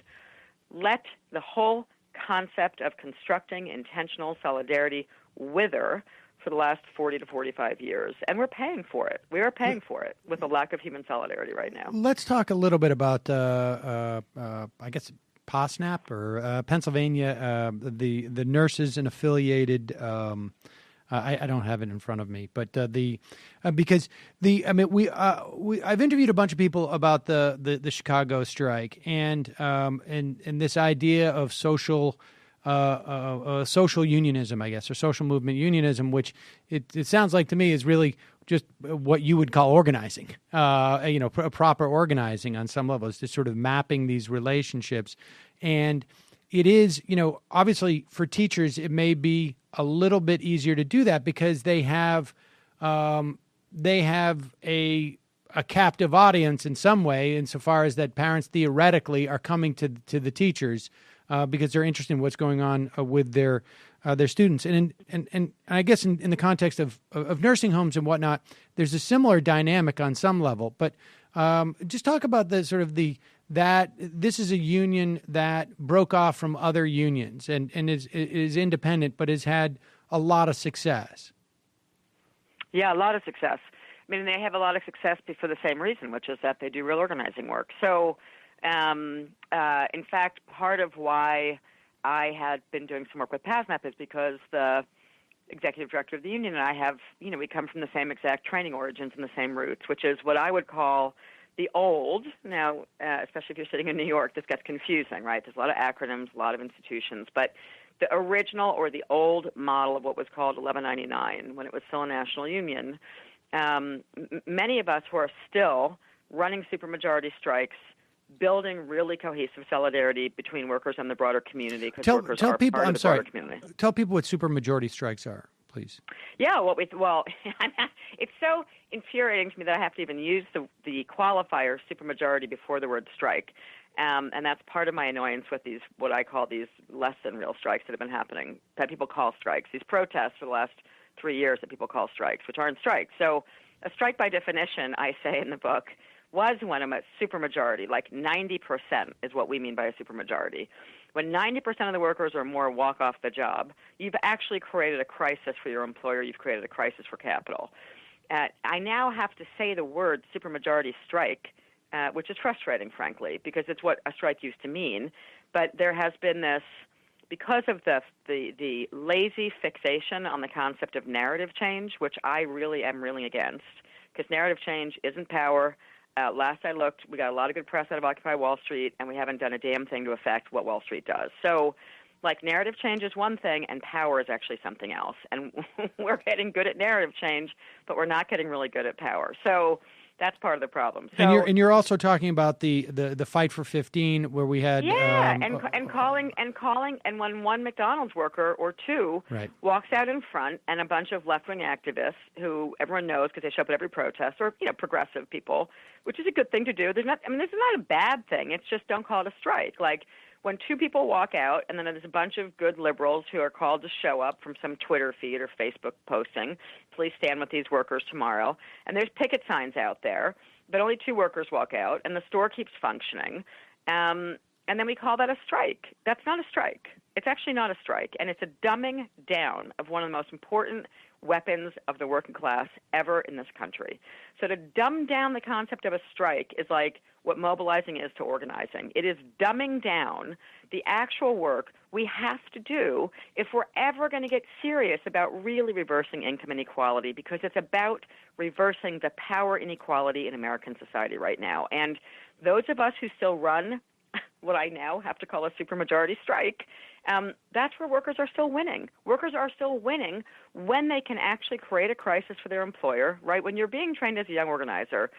let the whole concept of constructing intentional solidarity wither for the last 40 to 45 years, and we're paying for it. We are paying for it with a lack of human solidarity right now. Let's talk a little bit about, I guess, POSNAP or Pennsylvania, the nurses and affiliated. I don't have it in front of me, but because I've interviewed a bunch of people about the Chicago strike and this idea of social unionism, I guess, or social movement unionism, which it sounds like to me is really just what you would call organizing, proper organizing on some levels, just sort of mapping these relationships. And it is, obviously for teachers, it may be a little bit easier to do that because they have a captive audience in some way, insofar as that parents theoretically are coming to the teachers because they're interested in what's going on with their students. And I guess in the context of nursing homes and whatnot, there's a similar dynamic on some level. But just talk about the sort of that this is a union that broke off from other unions and is independent, but has had a lot of success. Yeah, a lot of success. I mean, they have a lot of success for the same reason, which is that they do real organizing work. So, in fact, part of why I had been doing some work with PASMAP is because the executive director of the union and I have, we come from the same exact training origins and the same roots, which is what I would call the old. Now, especially if you're sitting in New York, this gets confusing, right? There's a lot of acronyms, a lot of institutions, but the original or the old model of what was called 1199, when it was still a national union, many of us who are still running supermajority strikes, building really cohesive solidarity between workers and the broader community, because workers are people, part of the broader community. Tell people what supermajority strikes are, please. Yeah, it's so infuriating to me that I have to even use the qualifier supermajority before the word strike. And that's part of my annoyance with these, what I call these less than real strikes that have been happening, that people call strikes, these protests for the last 3 years that people call strikes, which aren't strikes. So a strike by definition, I say in the book, was when I'm a supermajority, like 90% is what we mean by a supermajority. When 90% of the workers or more walk off the job, you've actually created a crisis for your employer. You've created a crisis for capital. I now have to say the word supermajority strike, which is frustrating, frankly, because it's what a strike used to mean. But there has been this, because of the lazy fixation on the concept of narrative change, which I really am against, because narrative change isn't power. Last I looked, we got a lot of good press out of Occupy Wall Street, and we haven't done a damn thing to affect what Wall Street does. So, narrative change is one thing, and power is actually something else. And we're getting good at narrative change, but we're not getting really good at power. So that's part of the problem. So, and you're also talking about the fight for 15, where we had and calling, and when one McDonald's worker or two walks out in front, and a bunch of left-wing activists who everyone knows because they show up at every protest, or progressive people, which is a good thing to do. This is not a bad thing. It's just don't call it a strike. When two people walk out, and then there's a bunch of good liberals who are called to show up from some Twitter feed or Facebook posting, please stand with these workers tomorrow, and there's picket signs out there, but only two workers walk out, and the store keeps functioning, and then we call that a strike. That's not a strike. It's actually not a strike, and it's a dumbing down of one of the most important weapons of the working class ever in this country. So to dumb down the concept of a strike is like what mobilizing is to organizing. It is dumbing down the actual work we have to do if we're ever going to get serious about really reversing income inequality, because it's about reversing the power inequality in American society right now. And those of us who still run what I now have to call a supermajority strike, that's where workers are still winning. Workers are still winning when they can actually create a crisis for their employer, right? When you're being trained as a young organizer,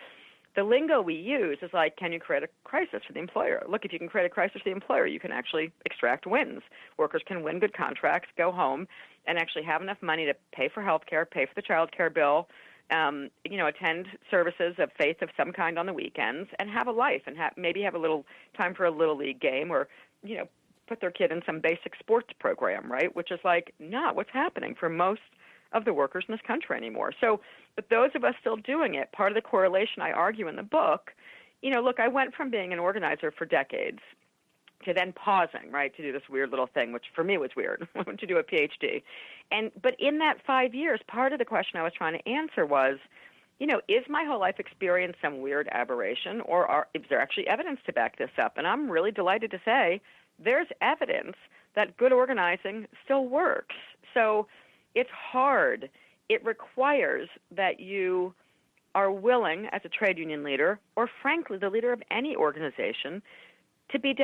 the lingo we use is like, can you create a crisis for the employer? Look, if you can create a crisis for the employer, you can actually extract wins. Workers can win good contracts, go home, and actually have enough money to pay for health care, pay for the child care bill, attend services of faith of some kind on the weekends, and have a life, and maybe have a little time for a little league game, or, put their kid in some basic sports program, right? Which is not what's happening for most of the workers in this country anymore. So, but those of us still doing it, part of the correlation I argue in the book, look, I went from being an organizer for decades to then pausing, right, to do this weird little thing, which for me was weird, to do a PhD. But in that 5 years, part of the question I was trying to answer was, is my whole life experience some weird aberration, or is there actually evidence to back this up? And I'm really delighted to say there's evidence that good organizing still works. So it's hard. It requires that you are willing, as a trade union leader, or frankly the leader of any organization, to be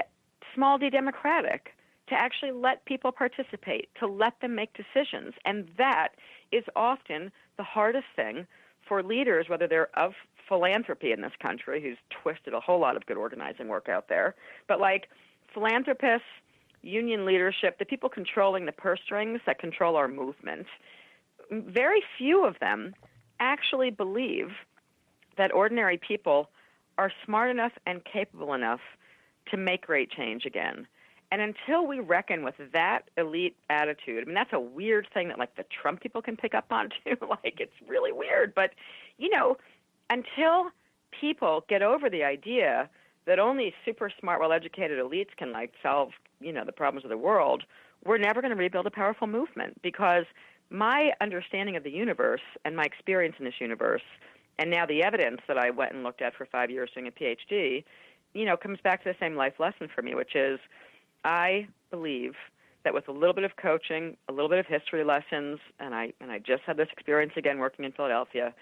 small d democratic, to actually let people participate, to let them make decisions. And that is often the hardest thing for leaders, whether they're of philanthropy in this country, who's twisted a whole lot of good organizing work out there, but like philanthropists, union leadership, the people controlling the purse strings that control our movement, very few of them actually believe that ordinary people are smart enough and capable enough to make great change again. And until we reckon with that elite attitude, I mean, that's a weird thing that, like, the Trump people can pick up on, too. Like, it's really weird. But, until people get over the idea that only super smart, well-educated elites can, like, solve, the problems of the world, we're never going to rebuild a powerful movement. Because my understanding of the universe and my experience in this universe, and now the evidence that I went and looked at for 5 years doing a PhD, comes back to the same life lesson for me, which is I believe that with a little bit of coaching, a little bit of history lessons, and I just had this experience again working in Philadelphia,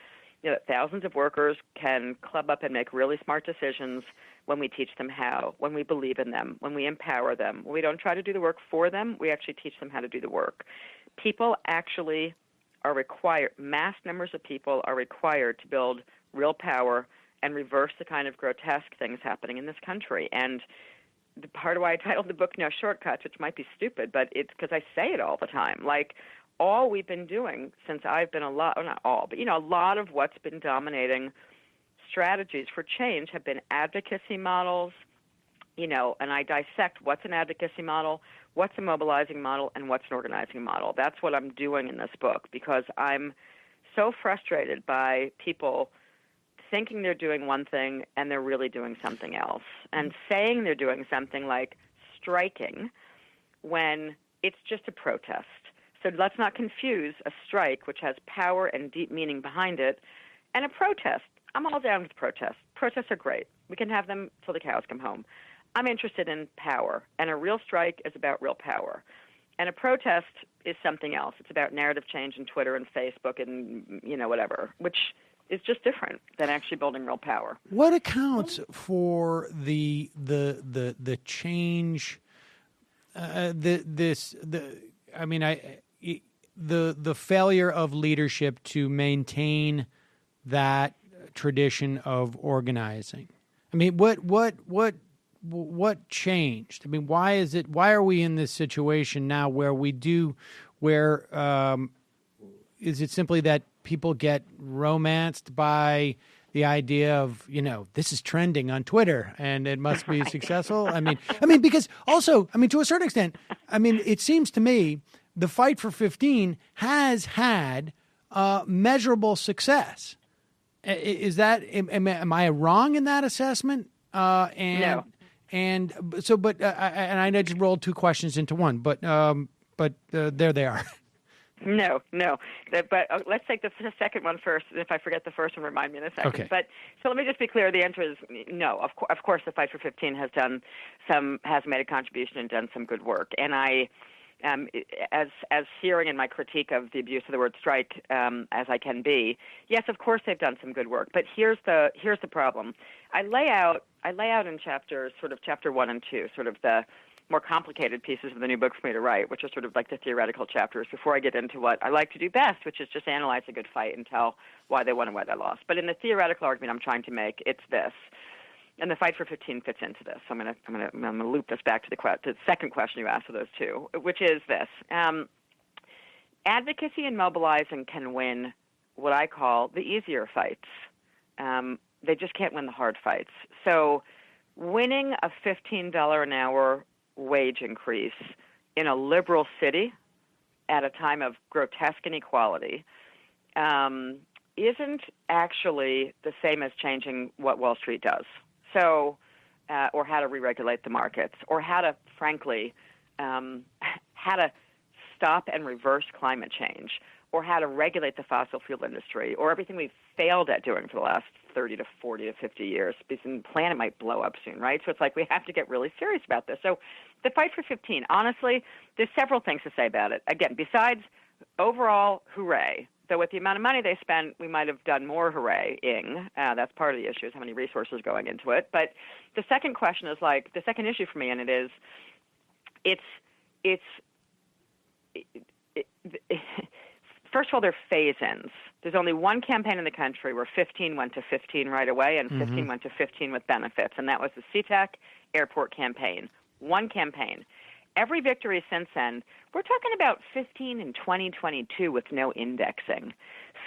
that thousands of workers can club up and make really smart decisions when we teach them how, when we believe in them, when we empower them. When we don't try to do the work for them, we actually teach them how to do the work. People actually are required, mass numbers of people are required to build real power and reverse the kind of grotesque things happening in this country. And the part of why I titled the book No Shortcuts, which might be stupid, but it's because I say it all the time. Like, all we've been doing since I've been not all, but, a lot of what's been dominating strategies for change have been advocacy models, and I dissect what's an advocacy model, what's a mobilizing model, and what's an organizing model. That's what I'm doing in this book, because I'm so frustrated by people thinking they're doing one thing and they're really doing something else, and saying they're doing something like striking when it's just a protest. So let's not confuse a strike, which has power and deep meaning behind it, and a protest. I'm all down with protests. Protests are great. We can have them till the cows come home. I'm interested in power, and a real strike is about real power. And a protest is something else. It's about narrative change in Twitter and Facebook and, whatever, which is just different than actually building real power. What accounts for the change? The failure of leadership to maintain that tradition of organizing. I mean, what changed? I mean, why are we in this situation now where is it simply that people get romanced by the idea of, this is trending on Twitter and it must be successful? I mean, because also, to a certain extent, it seems to me the fight for 15 has had measurable success. Is that, am I wrong in that assessment? No. And so, and I just rolled two questions into one, but there they are. No. But let's take the second one first. If I forget the first one, remind me in a second. Okay. But so let me just be clear. The answer is no. Of course, the Fight for 15 has made a contribution and done some good work. And I, as hearing in my critique of the abuse of the word strike as I can be, yes, of course they've done some good work. But here's the problem. I lay out in chapters, sort of chapter 1 and 2, sort of the more complicated pieces of the new book for me to write, which are sort of like the theoretical chapters, before I get into what I like to do best, which is just analyze a good fight and tell why they won and why they lost. But in the theoretical argument I'm trying to make, it's this. And the Fight for 15 fits into this. So I'm gonna loop this back to the second question you asked of those two, which is this. Advocacy and mobilizing can win what I call the easier fights. They just can't win the hard fights. So winning a $15 an hour wage increase in a liberal city at a time of grotesque inequality isn't actually the same as changing what Wall Street does. So, or how to re-regulate the markets, or how to, frankly, how to stop and reverse climate change, or how to regulate the fossil fuel industry, or everything we've failed at doing for the last 30 to 40 to 50 years, because the planet might blow up soon, right? So it's like we have to get really serious about this. So the fight for 15, honestly, there's several things to say about it. Again, besides overall, hooray. So with the amount of money they spent, we might have done more hooray-ing. That's part of the issue, is how many resources going into it. But the second question is like, the second issue for me, and it is, first of all, they're phase-ins. There's only one campaign in the country where 15 went to 15 right away, and 15 went to 15 with benefits, and that was the SeaTac Airport campaign. One campaign. Every victory since then, we're talking about 15 in 2022 with no indexing.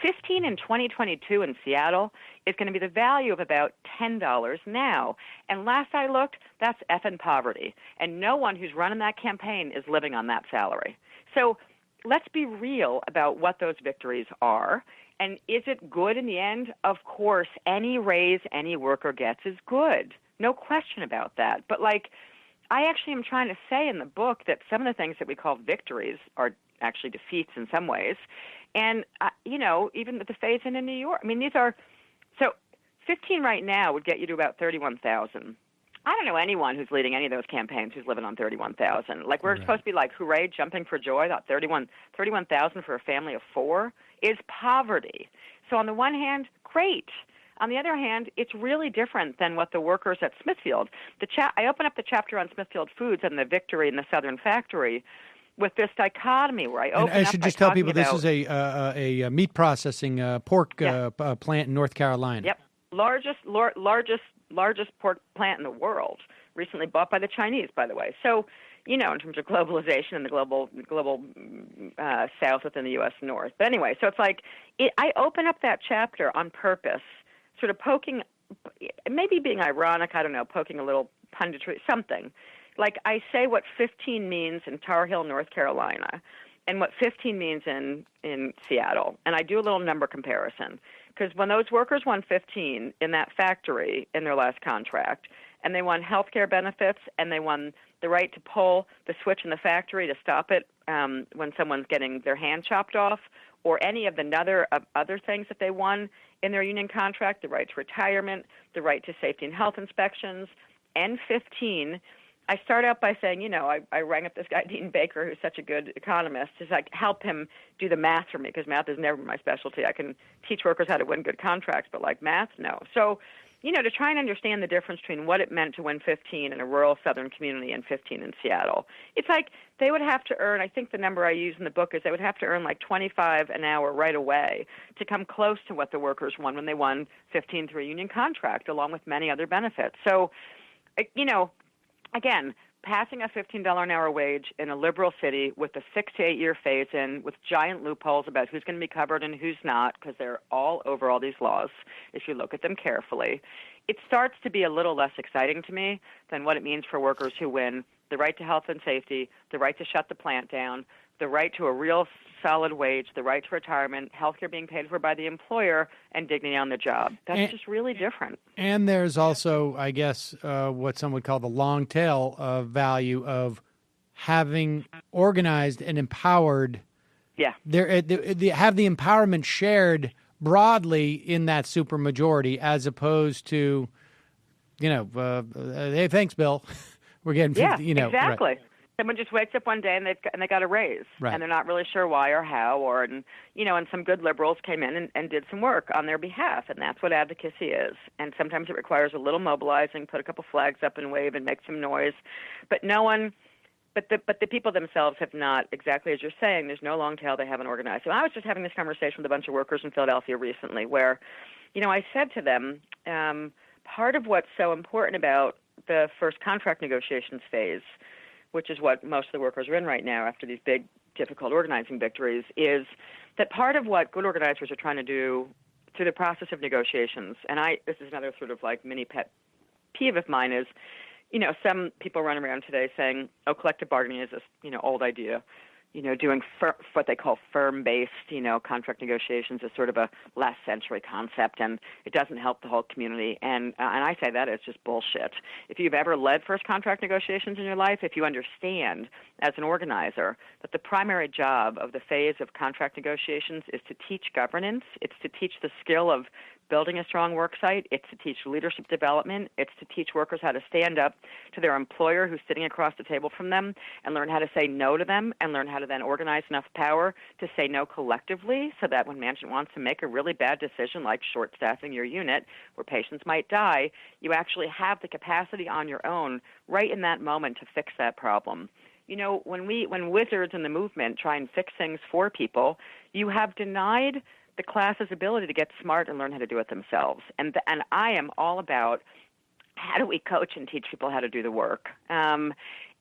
15 in 2022 in Seattle is going to be the value of about $10 now. And last I looked, that's effing poverty. And no one who's running that campaign is living on that salary. So let's be real about what those victories are. And is it good in the end? Of course, any raise any worker gets is good. No question about that. But I actually am trying to say in the book that some of the things that we call victories are actually defeats in some ways. And, even with the phase-in New York, I mean, these are, so 15 right now would get you to about 31,000. I don't know anyone who's leading any of those campaigns who's living on 31,000. We're supposed to be hooray, jumping for joy. That 31,000 for a family of four is poverty. So on the one hand, great. On the other hand, it's really different than what the workers at Smithfield. I open up the chapter on Smithfield Foods and the victory in the Southern factory with this dichotomy where I open up. And I should just tell people this is a meat processing pork plant in North Carolina. Yep, largest pork plant in the world. Recently bought by the Chinese, by the way. So, in terms of globalization and the global South within the U.S. North. But anyway, so it's I open up that chapter on purpose, sort of poking, maybe being ironic, I don't know, poking a little punditry, something. I say what 15 means in Tar Heel, North Carolina, and what 15 means in Seattle. And I do a little number comparison. Because when those workers won 15 in that factory in their last contract, and they won health care benefits, and they won the right to pull the switch in the factory to stop it when someone's getting their hand chopped off, or any of the other things that they won in their union contract, the right to retirement, the right to safety and health inspections, and 15, I start out by saying, I rang up this guy, Dean Baker, who's such a good economist, to help him do the math for me, because math has never been my specialty. I can teach workers how to win good contracts, but math, no. So, to try and understand the difference between what it meant to win 15 in a rural southern community and 15 in Seattle, it's they would have to earn, I think the number I use in the book is they would have to earn $25 an hour right away to come close to what the workers won when they won 15 through a union contract, along with many other benefits. So, again, passing a $15 an hour wage in a liberal city with a 6 to 8 year phase-in, with giant loopholes about who's going to be covered and who's not, because they're all over all these laws, if you look at them carefully, it starts to be a little less exciting to me than what it means for workers who win the right to health and safety, the right to shut the plant down, the right to a real solid wage, the right to retirement, health care being paid for by the employer, and dignity on the job. That's just really different. And there's also, I guess, what some would call the long tail value of having organized and empowered. Yeah. They have the empowerment shared broadly in that supermajority, as opposed to, hey, thanks, Bill. We're getting 50, exactly. Right. Someone just wakes up one day and they got a raise, and they're not really sure why or how, and some good liberals came in and did some work on their behalf, and that's what advocacy is. And sometimes it requires a little mobilizing, put a couple flags up and wave and make some noise, but the people themselves have not, exactly as you're saying, there's no long tail, they haven't organized. So I was just having this conversation with a bunch of workers in Philadelphia recently where, I said to them, part of what's so important about the first contract negotiations phase, which is what most of the workers are in right now after these big, difficult organizing victories, is that part of what good organizers are trying to do through the process of negotiations, and this is another sort of mini pet peeve of mine, is, some people run around today saying, collective bargaining is this, old idea. doing what they call firm-based, contract negotiations is sort of a last century concept, and it doesn't help the whole community. And I say that it's just bullshit. If you've ever led first contract negotiations in your life, if you understand as an organizer that the primary job of the phase of contract negotiations is to teach governance, it's to teach the skill of building a strong work site, it's to teach leadership development, it's to teach workers how to stand up to their employer who's sitting across the table from them and learn how to say no to them and learn how to then organize enough power to say no collectively so that when management wants to make a really bad decision like short-staffing your unit where patients might die, you actually have the capacity on your own right in that moment to fix that problem. When wizards in the movement try and fix things for people, you have denied the class's ability to get smart and learn how to do it themselves. And I am all about how do we coach and teach people how to do the work. And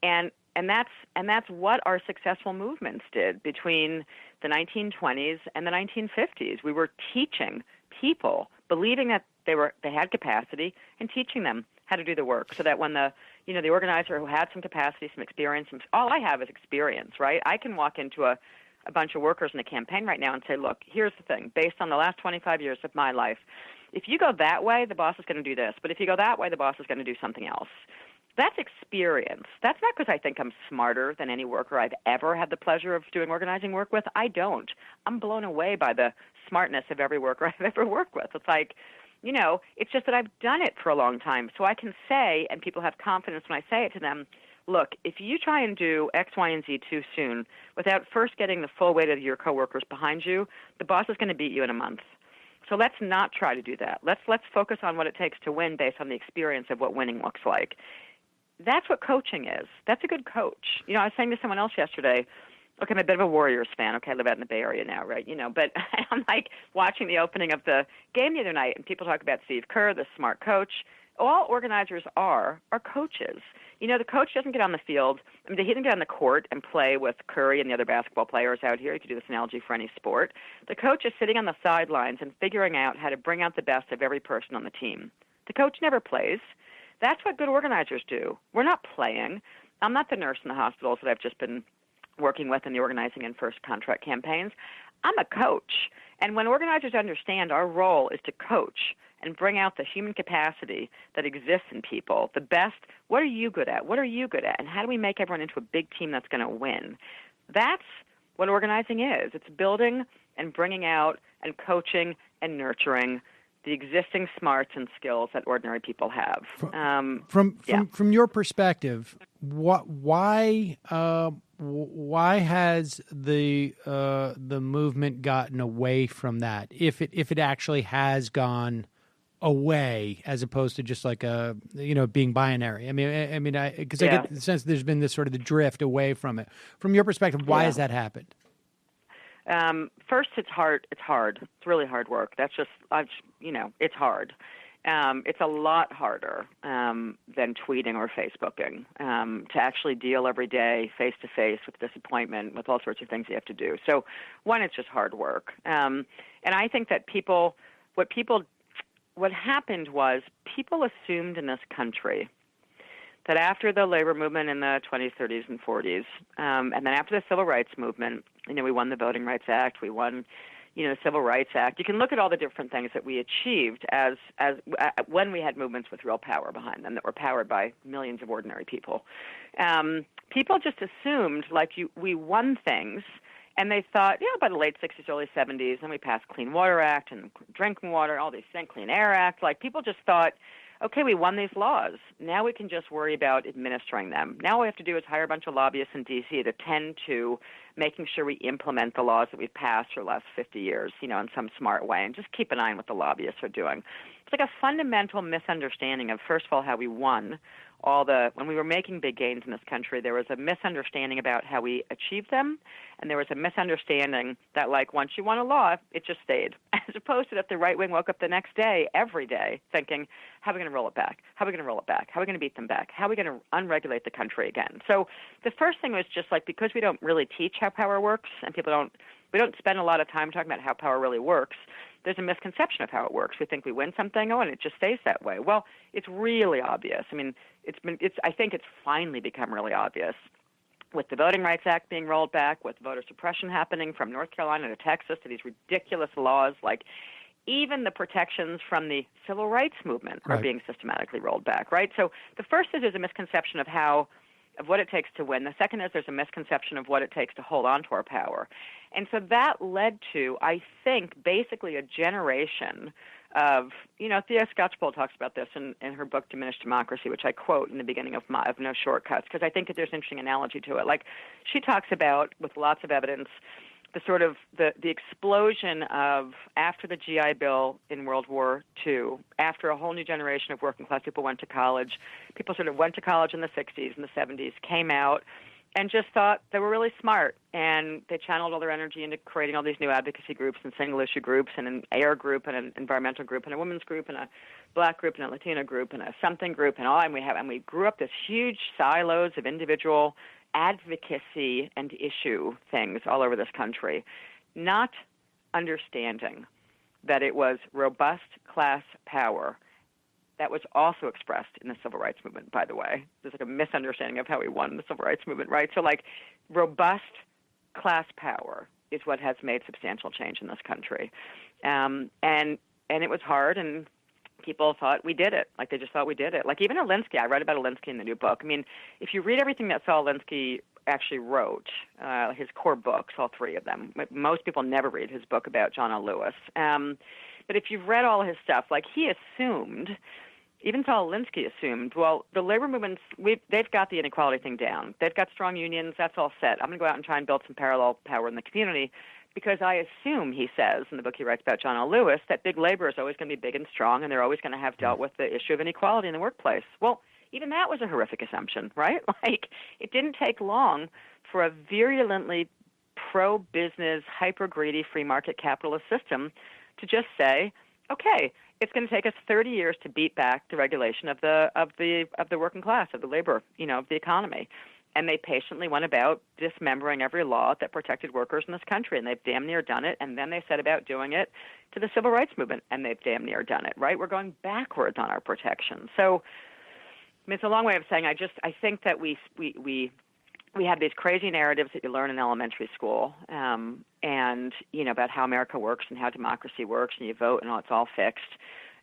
that's what our successful movements did between the 1920s and the 1950s. We were teaching people, believing that they had capacity, and teaching them how to do the work, so that when the organizer who had some capacity, some experience, all I have is experience, right? I can walk into a bunch of workers in a campaign right now and say, look, here's the thing. Based on the last 25 years of my life, if you go that way, the boss is going to do this. But if you go that way, the boss is going to do something else. That's experience. That's not because I think I'm smarter than any worker I've ever had the pleasure of doing organizing work with. I don't. I'm blown away by the smartness of every worker I've ever worked with. It's like, it's just that I've done it for a long time. So I can say, and people have confidence when I say it to them, look, if you try and do X, Y, and Z too soon without first getting the full weight of your coworkers behind you, the boss is going to beat you in a month. So let's not try to do that. Let's focus on what it takes to win based on the experience of what winning looks like. That's what coaching is. That's a good coach. I was saying to someone else yesterday, look, I'm a bit of a Warriors fan. Okay, I live out in the Bay Area now, right? But I'm like watching the opening of the game the other night, and people talk about Steve Kerr, the smart coach. All organizers are coaches. The coach doesn't get on the field. He doesn't get on the court and play with Curry and the other basketball players out here. You could do this analogy for any sport. The coach is sitting on the sidelines and figuring out how to bring out the best of every person on the team. The coach never plays. That's what good organizers do. We're not playing. I'm not the nurse in the hospitals that I've just been working with in the organizing and first contract campaigns. I'm a coach. And when organizers understand our role is to coach and bring out the human capacity that exists in people, the best, what are you good at? What are you good at? And how do we make everyone into a big team that's going to win? That's what organizing is. It's building and bringing out and coaching and nurturing the existing smarts and skills that ordinary people have. From your perspective, why has the movement gotten away from that? If it actually has gone away, as opposed to just like being binary. I get the sense there's been this sort of the drift away from it. From your perspective, why has that happened? First, it's hard. It's hard. It's really hard work. That's just, it's hard. It's a lot harder than tweeting or Facebooking to actually deal every day face-to-face with disappointment, with all sorts of things you have to do. So, one, it's just hard work. And I think that what happened was people assumed in this country that after the labor movement in the 20s, 30s, and 40s, and then after the Civil Rights Movement, we won the Voting Rights Act, we won, the Civil Rights Act. You can look at all the different things that we achieved as when we had movements with real power behind them that were powered by millions of ordinary people. People just assumed we won things, and they thought, by the late 60s, early 70s, then we passed Clean Water Act and Drinking Water, all these things, Clean Air Act. People just thought, okay, we won these laws. Now we can just worry about administering them. Now all we have to do is hire a bunch of lobbyists in D.C. to tend to making sure we implement the laws that we've passed for the last 50 years, in some smart way, and just keep an eye on what the lobbyists are doing. It's like a fundamental misunderstanding of, first of all, how we won when we were making big gains in this country, there was a misunderstanding about how we achieved them, and there was a misunderstanding that, once you won a law, it just stayed, as opposed to that the right wing woke up the next day, every day, thinking, how are we going to roll it back? How are we going to roll it back? How are we going to beat them back? How are we going to unregulate the country again? So the first thing was just because we don't really teach how power works, and we don't spend a lot of time talking about how power really works, there's a misconception of how it works. We think we win something, and it just stays that way. Well, it's really obvious. I think it's finally become really obvious with the Voting Rights Act being rolled back, with voter suppression happening from North Carolina to Texas to these ridiculous laws, like even the protections from the civil rights movement are being systematically rolled back, right? So the first is there's a misconception of what it takes to win. The second is there's a misconception of what it takes to hold on to our power. And so that led to, I think, basically a generation of, Thea Skocpol talks about this in her book Diminished Democracy, which I quote in the beginning of No Shortcuts, because I think that there's an interesting analogy to it. Like, she talks about, with lots of evidence, the sort of the explosion of, after the GI Bill in World War II, after a whole new generation of working class people went to college, people sort of went to college in the 60s and the 70s, came out, and just thought they were really smart, and they channeled all their energy into creating all these new advocacy groups and single-issue groups and an AIR group and an environmental group and a women's group and a black group and a Latina group and a something group and we grew up this huge silos of individual advocacy and issue things all over this country, not understanding that it was robust class power that was also expressed in the civil rights movement, by the way. There's like a misunderstanding of how we won the civil rights movement, right? So like robust class power is what has made substantial change in this country. And it was hard, and people thought we did it. Like, they just thought we did it. Like, even Alinsky, I write about Alinsky in the new book. I mean, if you read everything that Saul Alinsky actually wrote, his core books, all three of them, most people never read his book about John L. Lewis. But if you've read all his stuff, like, he assumed, even Saul Alinsky assumed, well, the labor movements, they've got the inequality thing down. They've got strong unions. That's all set. I'm going to go out and try and build some parallel power in the community, because I assume, he says in the book he writes about John L. Lewis, that big labor is always going to be big and strong, and they're always going to have dealt with the issue of inequality in the workplace. Well, even that was a horrific assumption, right? Like, it didn't take long for a virulently pro-business, hyper-greedy free market capitalist system to just say, okay, it's going to take us 30 years to beat back the regulation of the working class, of the labor, of the economy. And they patiently went about dismembering every law that protected workers in this country, and they've damn near done it. And then they set about doing it to the civil rights movement, and they've damn near done it, right? We're going backwards on our protection. So, I mean, it's a long way of saying I think that we have these crazy narratives that you learn in elementary school, and about how America works and how democracy works, and you vote and it's all fixed.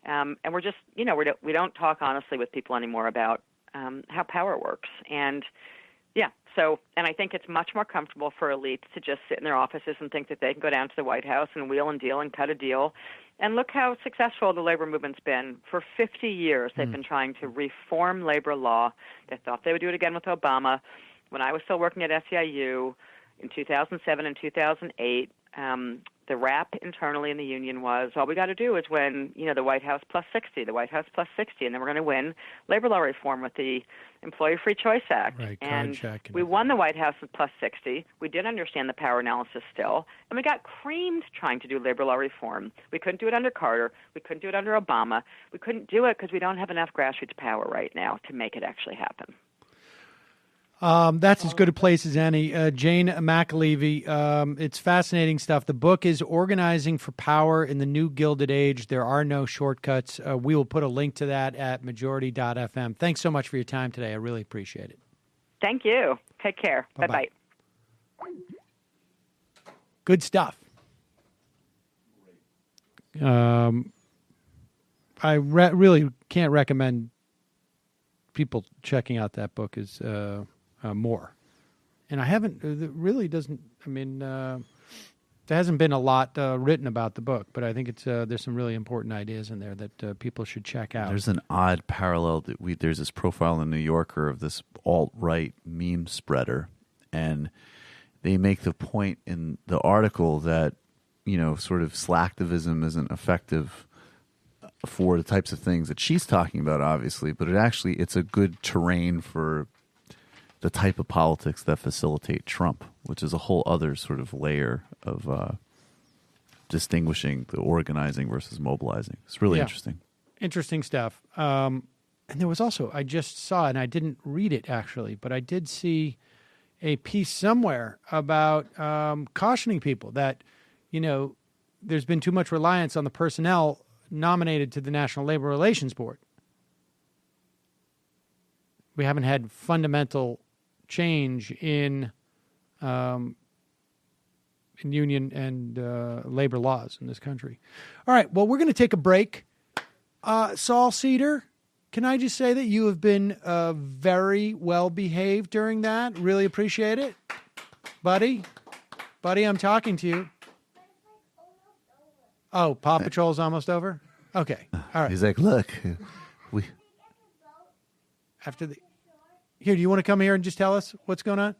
And we're just, we don't talk honestly with people anymore about how power works. And and I think it's much more comfortable for elites to just sit in their offices and think that they can go down to the White House and wheel and deal and cut a deal. And look how successful the labor movement's been. For 50 years, they've been trying to reform labor law. They thought they would do it again with Obama. When I was still working at SEIU in 2007 and 2008, the rap internally in the union was, all we got to do is win, the White House plus 60, the White House plus 60, and then we're going to win labor law reform with the Employee Free Choice Act. Right, and we won the White House with plus 60. We did understand the power analysis still, and we got creamed trying to do labor law reform. We couldn't do it under Carter. We couldn't do it under Obama. We couldn't do it because we don't have enough grassroots power right now to make it actually happen. That's as good a place as any. Jane McAlevey, it's fascinating stuff. The book is Organizing for Power in the New Gilded Age. There are no shortcuts. We will put a link to that at majority.fm. Thanks so much for your time today. I really appreciate it. Thank you. Take care. Bye-bye. Good stuff. I really can't recommend people checking out that book is more. And I haven't, it really doesn't, I mean, there hasn't been a lot written about the book, but I think it's there's some really important ideas in there that people should check out. There's an odd parallel that there's this profile in New Yorker of this alt-right meme spreader, and they make the point in the article that, sort of slacktivism isn't effective for the types of things that she's talking about, obviously, but it's a good terrain for the type of politics that facilitate Trump, which is a whole other sort of layer of distinguishing the organizing versus mobilizing. It's really interesting. Interesting stuff. And there was also, I just saw, and I didn't read it actually, but I did see a piece somewhere about cautioning people that, there's been too much reliance on the personnel nominated to the National Labor Relations Board. We haven't had fundamental change in union and labor laws in this country. All right, well, we're going to take a break. Saul Cedar, can I just say that you have been very well behaved during that? Really appreciate it. Buddy, I'm talking to you. Oh, Paw Patrol's almost over? Okay, all right. He's like, look, we... After the... Here, do you want to come here and just tell us what's going on?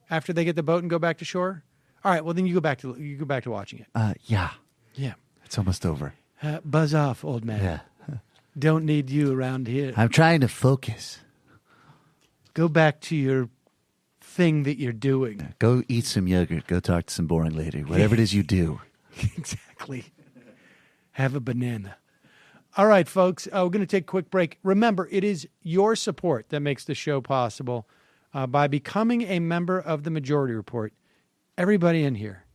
After they get the boat and go back to shore? All right, well, then you go back to watching it. Yeah. Yeah. It's almost over. Buzz off, old man. Yeah. Don't need you around here. I'm trying to focus. Go back to your thing that you're doing. Go eat some yogurt. Go talk to some boring lady. Whatever it is you do. Exactly. Have a banana. All right, folks, we're going to take a quick break. Remember, it is your support that makes the show possible. By becoming a member of the Majority Report, everybody in here,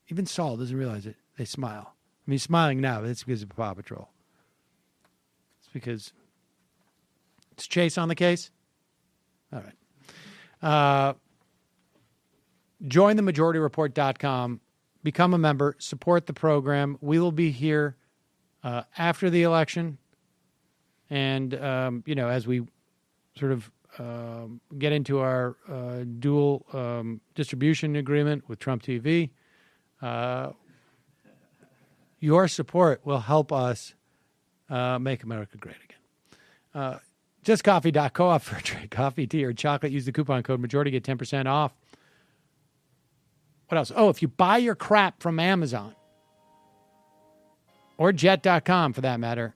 even Saul doesn't realize it, they smile. I mean, he's smiling now, but it's because of Paw Patrol. It's because it's Chase on the case. All right. Join themajorityreport.com. Become a member. Support the program. We will be here after the election. And, as we sort of get into our dual distribution agreement with Trump TV, your support will help us make America great again. JustCoffee.coop for a trade coffee, tea, or chocolate. Use the coupon code Majority, get 10% off. What else? Oh, if you buy your crap from Amazon or Jet.com for that matter,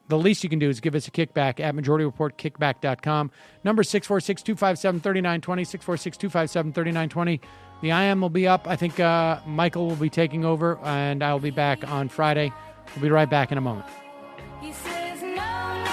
the least you can do is give us a kickback at MajorityReportKickback.com. Number 646-257-3920, 646-257-3920. The IM will be up. I think Michael will be taking over, and I'll be back on Friday. We'll be right back in a moment. He says, no.